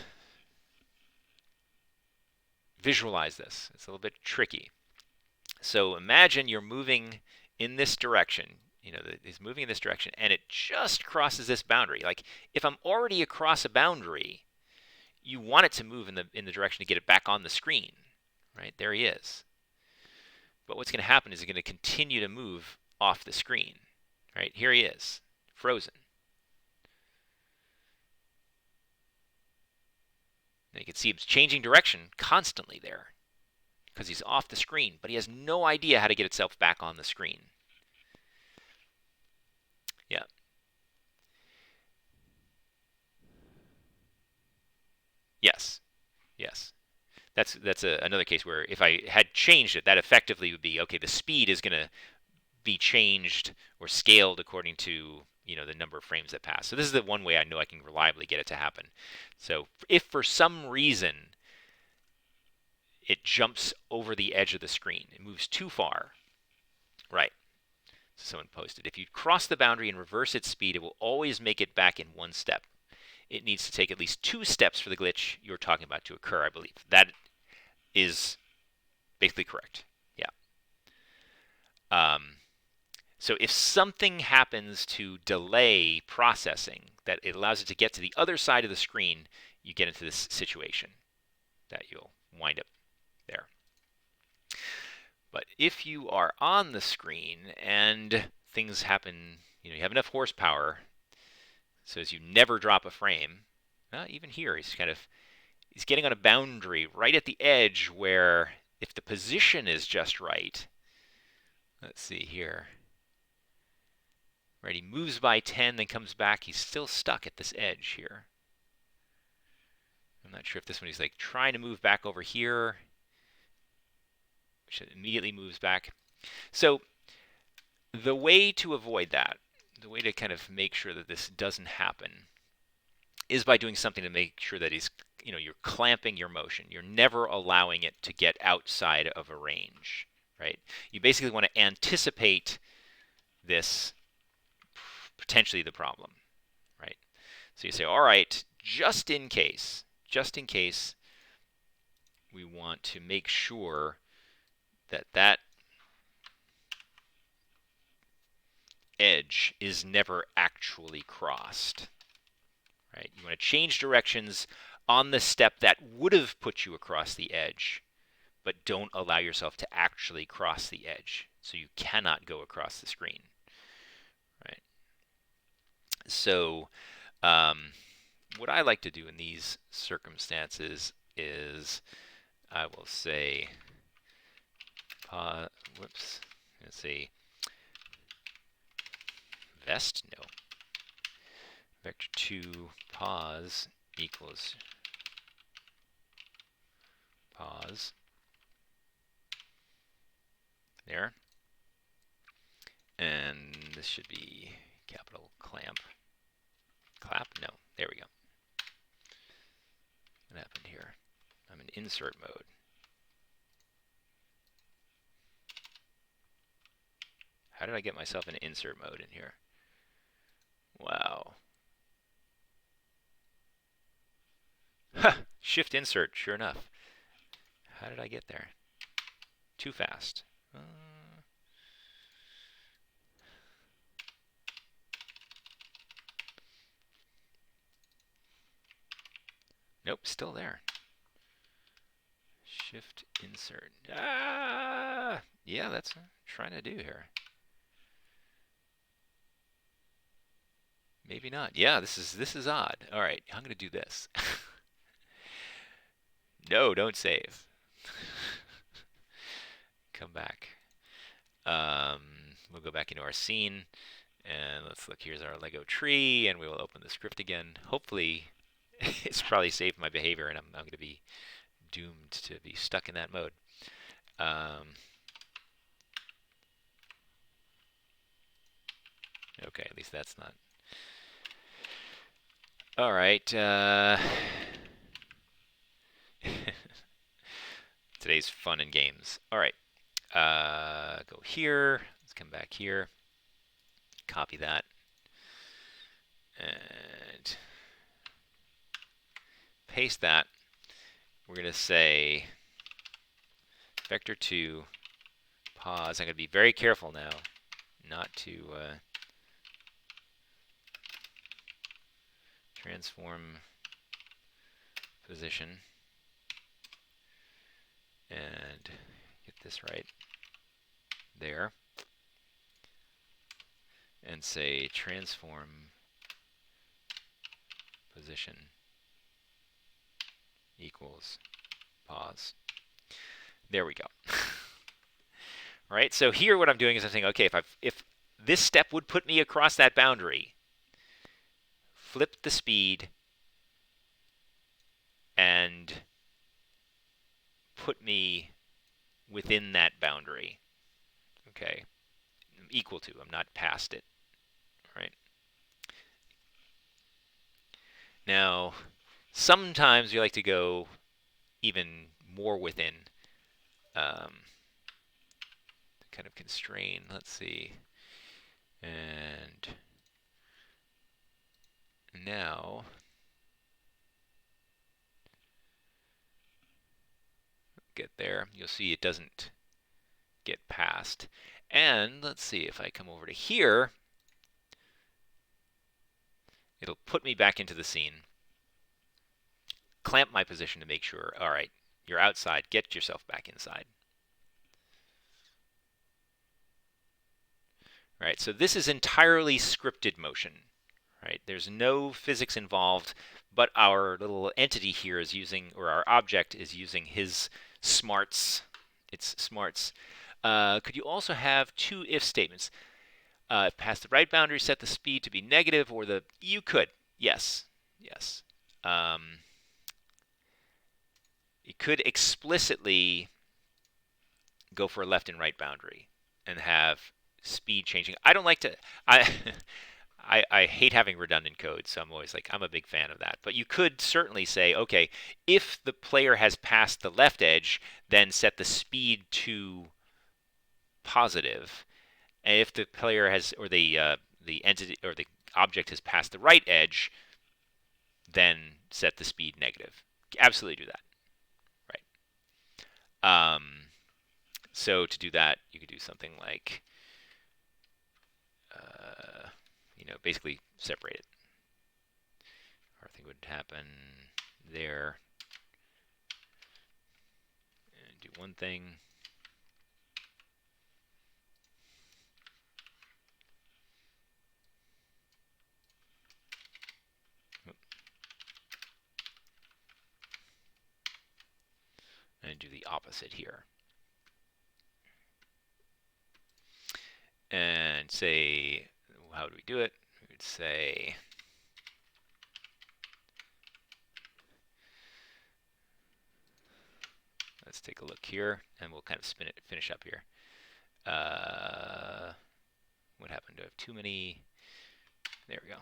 visualize this. It's a little bit tricky. So imagine you're moving in this direction. You know, it's moving in this direction, and it just crosses this boundary. Like if I'm already across a boundary, you want it to move in the direction to get it back on the screen, right? There he is. But what's going to happen is it's going to continue to move off the screen, right? Here he is, frozen. And you can see it's changing direction constantly there because he's off the screen, but he has no idea how to get itself back on the screen. Yeah. Yes. Yes. That's another case where if I had changed it, that effectively would be, okay, the speed is going to be changed or scaled according to, you know, the number of frames that pass. So this is the one way I know I can reliably get it to happen. So if for some reason it jumps over the edge of the screen, it moves too far, right? So someone posted, if you cross the boundary and reverse its speed, it will always make it back in one step. It needs to take at least 2 steps for the glitch you're talking about to occur, I believe. That is basically correct. Yeah. So if something happens to delay processing, that it allows it to get to the other side of the screen, you get into this situation that you'll wind up there. But if you are on the screen and things happen, you know, you have enough horsepower so as you never drop a frame, even here he's getting on a boundary right at the edge where if the position is just right, let's see here. Right, he moves by 10, then comes back. He's still stuck at this edge here. I'm not sure if this one he's like trying to move back over here, which immediately moves back. So the way to avoid that, the way to kind of make sure that this doesn't happen, is by doing something to make sure that you're clamping your motion. You're never allowing it to get outside of a range, right? You basically want to anticipate this potentially the problem, right? So you say, all right, just in case, we want to make sure that edge is never actually crossed, right? You want to change directions on the step that would have put you across the edge, but don't allow yourself to actually cross the edge. So you cannot go across the screen, right? So what I like to do in these circumstances is I will say, let's say vest, no, vector2 pause equals pause. There. And this should be capital clamp. Clap? No. There we go. What happened here? I'm in insert mode. How did I get myself in insert mode in here? Wow. Shift insert, sure enough. How did I get there? Too fast. Nope, still there. Shift insert. Yeah, that's what I'm trying to do here. Maybe not. Yeah, this is odd. All right, I'm going to do this. No, don't save. Come back. Um, we'll go back into our scene, and let's look. Here's our Lego tree, and we will open the script again. Hopefully, it's probably saved my behavior, and I'm going to be doomed to be stuck in that mode. Okay, at least that's not. All right. Today's fun and games. All right. Go here. Let's come back here. Copy that. And paste that. We're going to say vector2 pause. I'm going to be very careful now not to transform position and get this right there, and say transform position equals pause. There we go. All right, so here what I'm doing is I'm saying, okay, if this step would put me across that boundary, flip the speed and put me within that boundary. Okay, I'm equal to, I'm not past it. All right. Now, sometimes we like to go even more within, kind of constrain. Let's see. And now get there. You'll see it doesn't get past. And let's see, if I come over to here, it'll put me back into the scene. Clamp my position to make sure, all right, you're outside, get yourself back inside. Right, so this is entirely scripted motion. Right, there's no physics involved, but our little entity here is using, or our object is using his smarts. Its smarts. Could you also have two if statements? Past the right boundary, set the speed to be negative, or the you could. Yes, yes. You could explicitly go for a left and right boundary and have speed changing. I don't like to. I hate having redundant code, so I'm always like, I'm a big fan of that. But you could certainly say, okay, if the player has passed the left edge, then set the speed to positive. And if the player has, or the entity or the object has passed the right edge, then set the speed negative. Absolutely do that. Right. So to do that, you could do something like, basically separate it. Our thing would happen there. And do one thing. And do the opposite here. And say, how do we do it? We would say, let's take a look here, and we'll kind of finish up here. What happened? Do I have too many? There we go.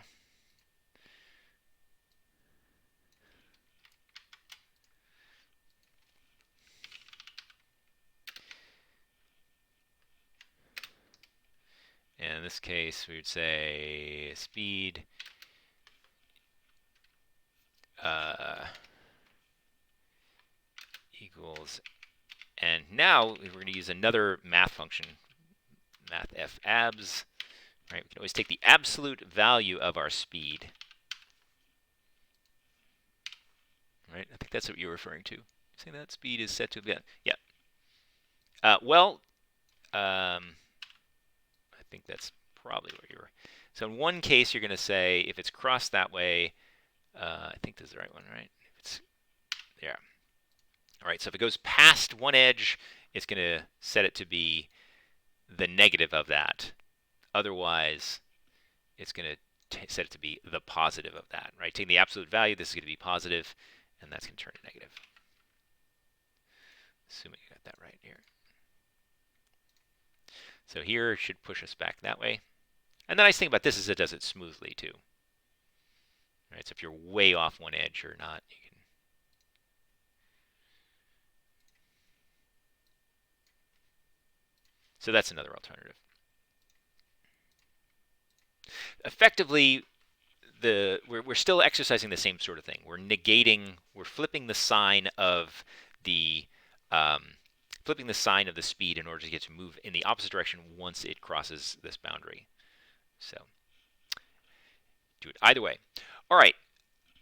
And in this case, we would say speed equals, and now we're going to use another math function, mathf abs. Right? We can always take the absolute value of our speed. Right? I think that's what you're referring to. Saying that speed is set to, yeah. I think that's probably what you were. So in one case, you're going to say if it's crossed that way, I think this is the right one, right? If it's there. All right, so if it goes past one edge, it's going to set it to be the negative of that. Otherwise, it's going to set it to be the positive of that, right? Taking the absolute value, this is going to be positive, and that's going to turn to negative. Assuming you got that right here. So here it should push us back that way. And the nice thing about this is it does it smoothly too. Right, so if you're way off one edge or not, you can. So that's another alternative. Effectively, we're still exercising the same sort of thing. We're flipping the sign of the speed in order to get to move in the opposite direction once it crosses this boundary. So do it either way. All right,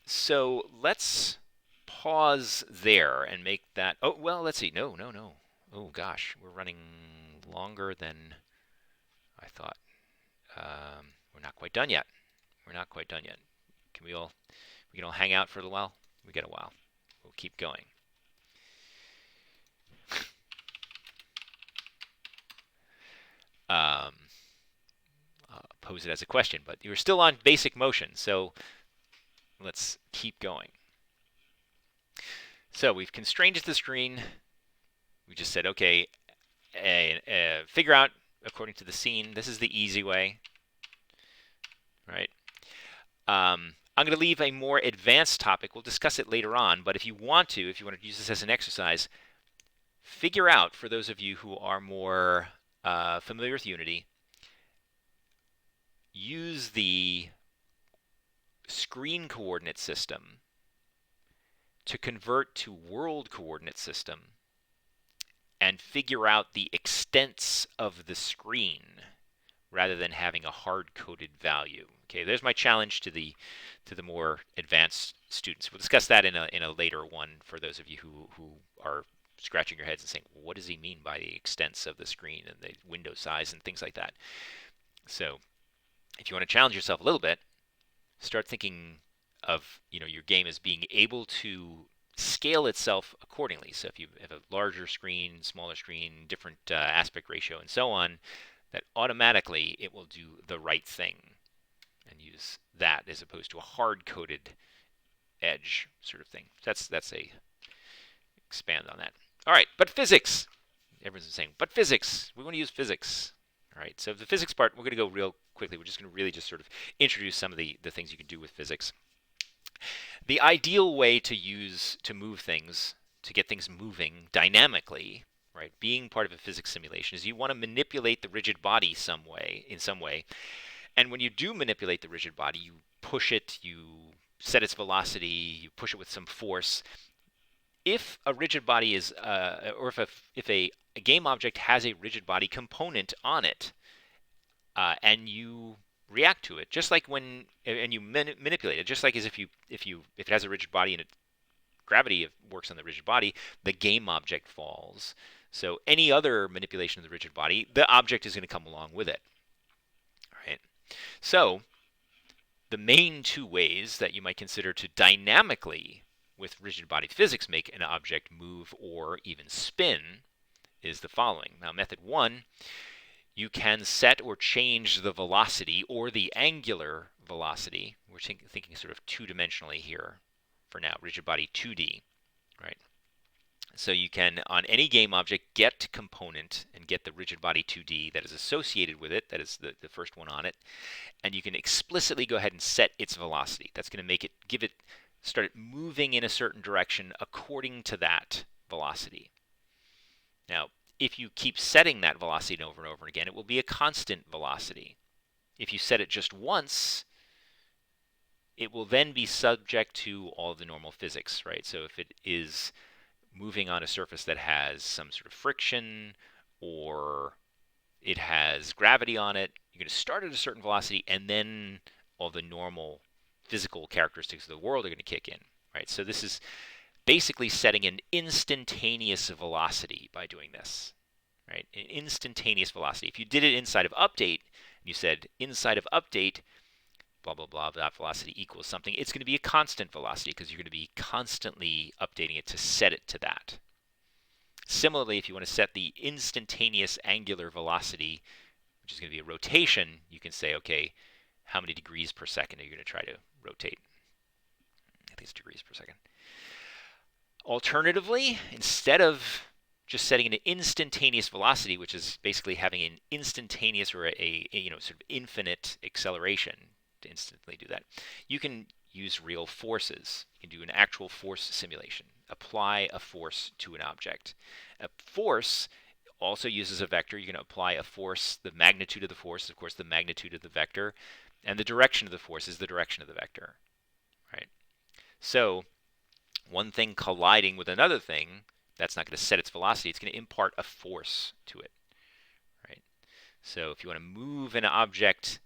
so let's pause there and make that. Oh, well, let's see. No. Oh, gosh, we're running longer than I thought. We're not quite done yet. Can we all hang out for a little while? We get a while. We'll keep going. I'll pose it as a question, but you're still on basic motion, so let's keep going. So we've constrained the screen. We just said, okay, figure out according to the scene. This is the easy way, right? I'm going to leave a more advanced topic. We'll discuss it later on, but if you want to use this as an exercise, figure out, for those of you who are more familiar with Unity, use the screen coordinate system to convert to world coordinate system and figure out the extents of the screen rather than having a hard-coded value. Okay, there's my challenge to the more advanced students. We'll discuss that in a later one for those of you who are scratching your heads and saying, what does he mean by the extents of the screen and the window size and things like that? So if you want to challenge yourself a little bit, start thinking of your game as being able to scale itself accordingly. So if you have a larger screen, smaller screen, different aspect ratio, and so on, that automatically it will do the right thing and use that as opposed to a hard-coded edge sort of thing. That's a expand on that. All right, but physics. Everyone's saying, but physics. We want to use physics. All right, so the physics part, we're going to go real quickly. We're just going to really just sort of introduce some of the things you can do with physics. The ideal way to move things, to get things moving dynamically, right, being part of a physics simulation, is you want to manipulate the rigid body in some way. And when you do manipulate the rigid body, you push it, you set its velocity, you push it with some force. If a rigid body is, or if a game object has a rigid body component on it, and you react to it, just like and you manipulate it, just like as if it has a rigid body and gravity works on the rigid body, the game object falls. So any other manipulation of the rigid body, the object is going to come along with it. All right. So the main two ways that you might consider to dynamically, with rigid body physics, make an object move or even spin is the following. Now, method one, you can set or change the velocity or the angular velocity. We're thinking sort of two-dimensionally here for now, rigid body 2D, right? So you can, on any game object, get component and get the rigid body 2D that is associated with it, that is the first one on it, and you can explicitly go ahead and set its velocity. That's going to make it, start moving in a certain direction according to that velocity. Now, if you keep setting that velocity over and over again, it will be a constant velocity. If you set it just once, it will then be subject to all of the normal physics, right? So if it is moving on a surface that has some sort of friction or it has gravity on it, you're going to start at a certain velocity and then all the normal physical characteristics of the world are going to kick in, right? So this is basically setting an instantaneous velocity by doing this, right? An instantaneous velocity. If you did it inside of update, and you said inside of update, blah, blah, blah, that velocity equals something, it's going to be a constant velocity because you're going to be constantly updating it to set it to that. Similarly, if you want to set the instantaneous angular velocity, which is going to be a rotation, you can say, okay, how many degrees per second are you going to try to rotate? I think it's degrees per second. Alternatively, instead of just setting an instantaneous velocity, which is basically having an instantaneous or a sort of infinite acceleration to instantly do that, you can use real forces. You can do an actual force simulation. Apply a force to an object. A force also uses a vector. You're going to apply a force. The magnitude of the force is, of course, the magnitude of the vector, and the direction of the force is the direction of the vector, right? So one thing colliding with another thing, that's not going to set its velocity. It's going to impart a force to it, right? So if you want to move an object,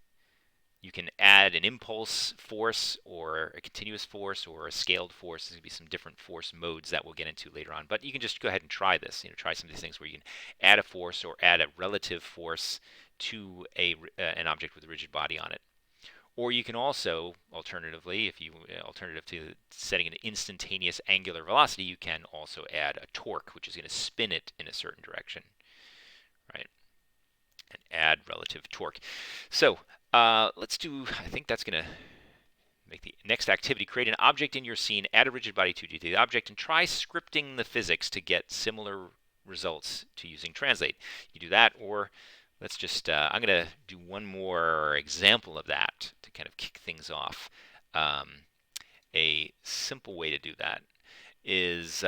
you can add an impulse force or a continuous force or a scaled force. There's going to be some different force modes that we'll get into later on. But you can just go ahead and try this. Try some of these things where you can add a force or add a relative force to an object with a rigid body on it. Or you can also, alternatively, alternative to setting an instantaneous angular velocity, you can also add a torque, which is going to spin it in a certain direction, right? And add relative torque. So let's do, I think that's going to make the next activity. Create an object in your scene, add a rigid body 2D to the object, and try scripting the physics to get similar results to using Translate. You do that, or let's just, I'm going to do one more example of that to kind of kick things off. A simple way to do that is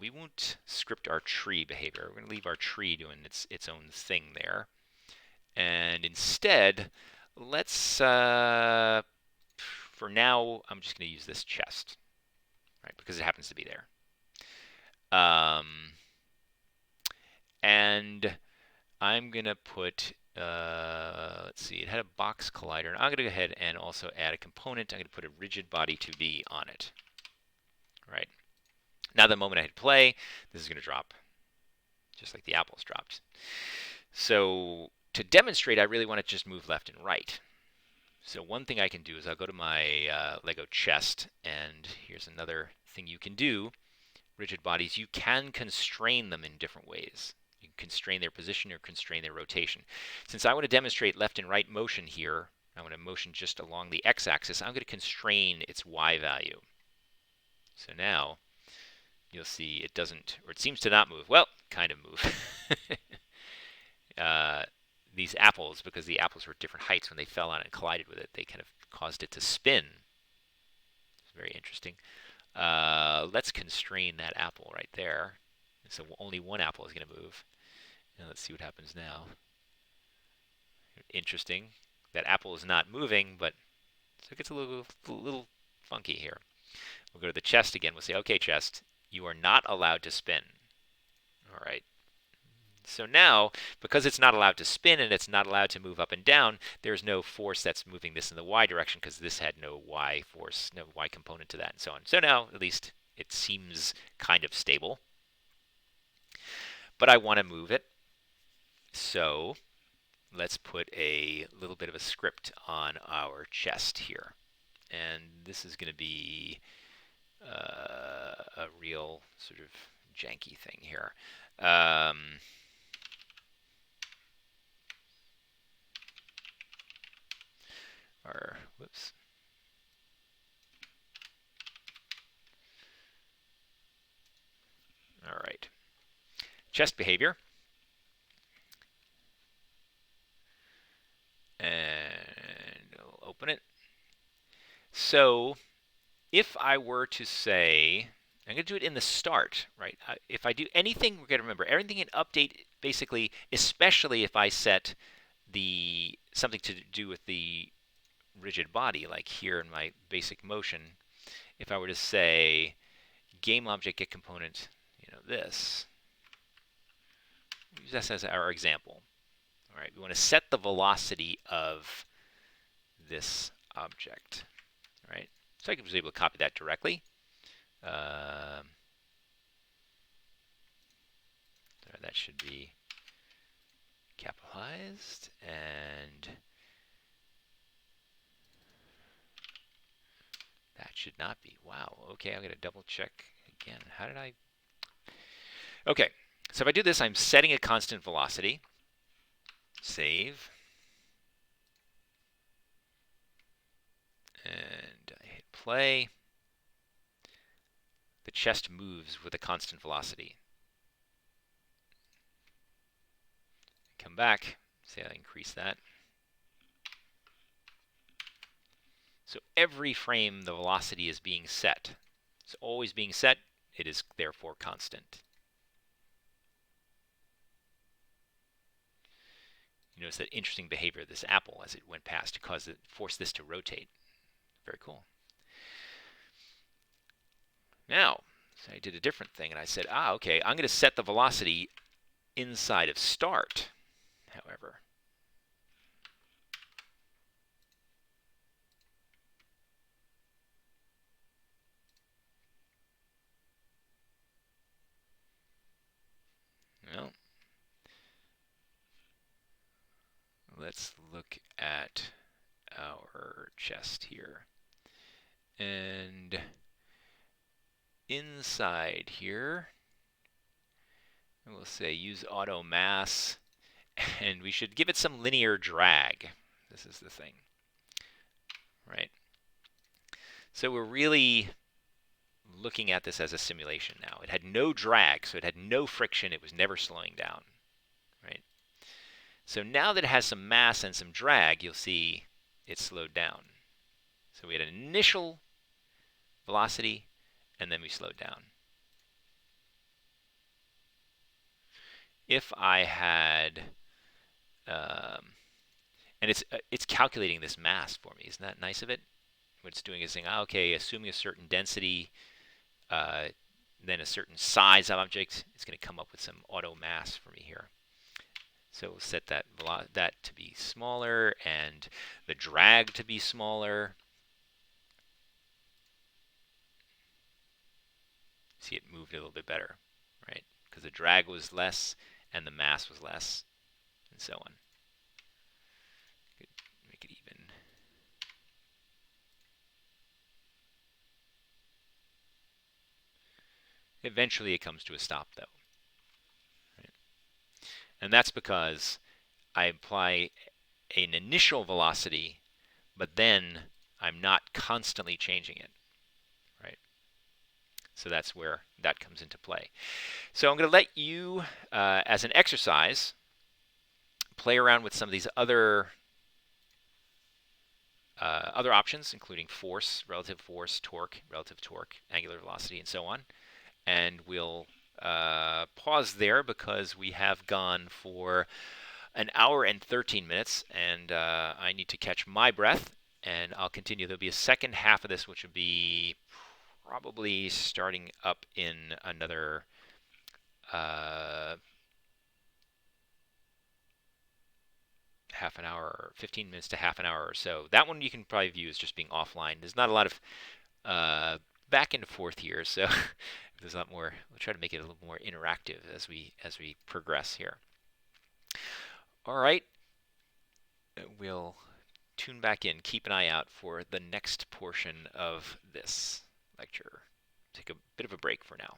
we won't script our tree behavior. We're going to leave our tree doing its own thing there. And instead, let's, for now, I'm just going to use this chest, right, because it happens to be there. And I'm going to put, let's see, it had a box collider. And I'm going to go ahead and also add a component. I'm going to put a rigid body 2D on it, right? Now the moment I hit play, this is going to drop, just like the apples dropped. So to demonstrate, I really want to just move left and right. So one thing I can do is I'll go to my Lego chest, and here's another thing you can do. Rigid bodies, you can constrain them in different ways. You can constrain their position or constrain their rotation. Since I want to demonstrate left and right motion here, I want to motion just along the x-axis, I'm going to constrain its y value. So now you'll see it doesn't, or it seems to not move. Well, kind of move. These apples, because the apples were at different heights when they fell on it and collided with it, they kind of caused it to spin. It's very interesting. Let's constrain that apple right there. So only one apple is going to move. And let's see what happens now. Interesting. That apple is not moving, but so it gets a little funky here. We'll go to the chest again. We'll say, okay, chest, you are not allowed to spin. All right. So now, because it's not allowed to spin and it's not allowed to move up and down, there's no force that's moving this in the y direction because this had no y force, no y component to that, and so on. So now, at least, it seems kind of stable. But I want to move it. So let's put a little bit of a script on our chest here. And this is going to be a real sort of janky thing here. Or, whoops. All right. Chest behavior. And I'll open it. So if I were to say, I'm going to do it in the start, right? If I do anything, we're going to remember, everything in update, basically, especially if I set something to do with the rigid body, like here in my basic motion, if I were to say game object get component, this, use this as our example. All right, we want to set the velocity of this object. All right, so I was able to copy that directly. That should be capitalized, and that should not be. Wow. Okay, I'm going to double check again. How did I? Okay, so if I do this, I'm setting a constant velocity. Save. And I hit play. The chest moves with a constant velocity. Come back. Say I increase that. So every frame, the velocity is being set. It's always being set. It is therefore constant. You notice that interesting behavior of this apple as it went past to cause it, force this to rotate. Very cool. Now, so I did a different thing, and I said, okay, I'm going to set the velocity inside of start, however. Well, let's look at our chest here. And inside here, we'll say use auto mass, and we should give it some linear drag. This is the thing, right? So we're really looking at this as a simulation now. It had no drag, so it had no friction. It was never slowing down, right? So now that it has some mass and some drag, you'll see it slowed down. So we had an initial velocity, and then we slowed down. If I had, and it's calculating this mass for me. Isn't that nice of it? What it's doing is saying, okay, assuming a certain density, then a certain size of object, it's going to come up with some auto mass for me here. So we'll set that to be smaller and the drag to be smaller. See, it moved a little bit better, right? Because the drag was less and the mass was less, and so on. Make it even. Eventually it comes to a stop, though. Right? And that's because I apply an initial velocity, but then I'm not constantly changing it, right? So that's where that comes into play. So I'm going to let you, as an exercise, play around with some of these other options, including force, relative force, torque, relative torque, angular velocity, and so on. And we'll pause there because we have gone for an hour and 13 minutes, and I need to catch my breath, and I'll continue. There'll be a second half of this, which will be probably starting up in another half an hour, or 15 minutes to half an hour or so. That one you can probably view as just being offline. There's not a lot of back and forth here, so there's a lot more. We'll try to make it a little more interactive as we progress here. All right, we'll tune back in. Keep an eye out for the next portion of this lecture. Take a bit of a break for now.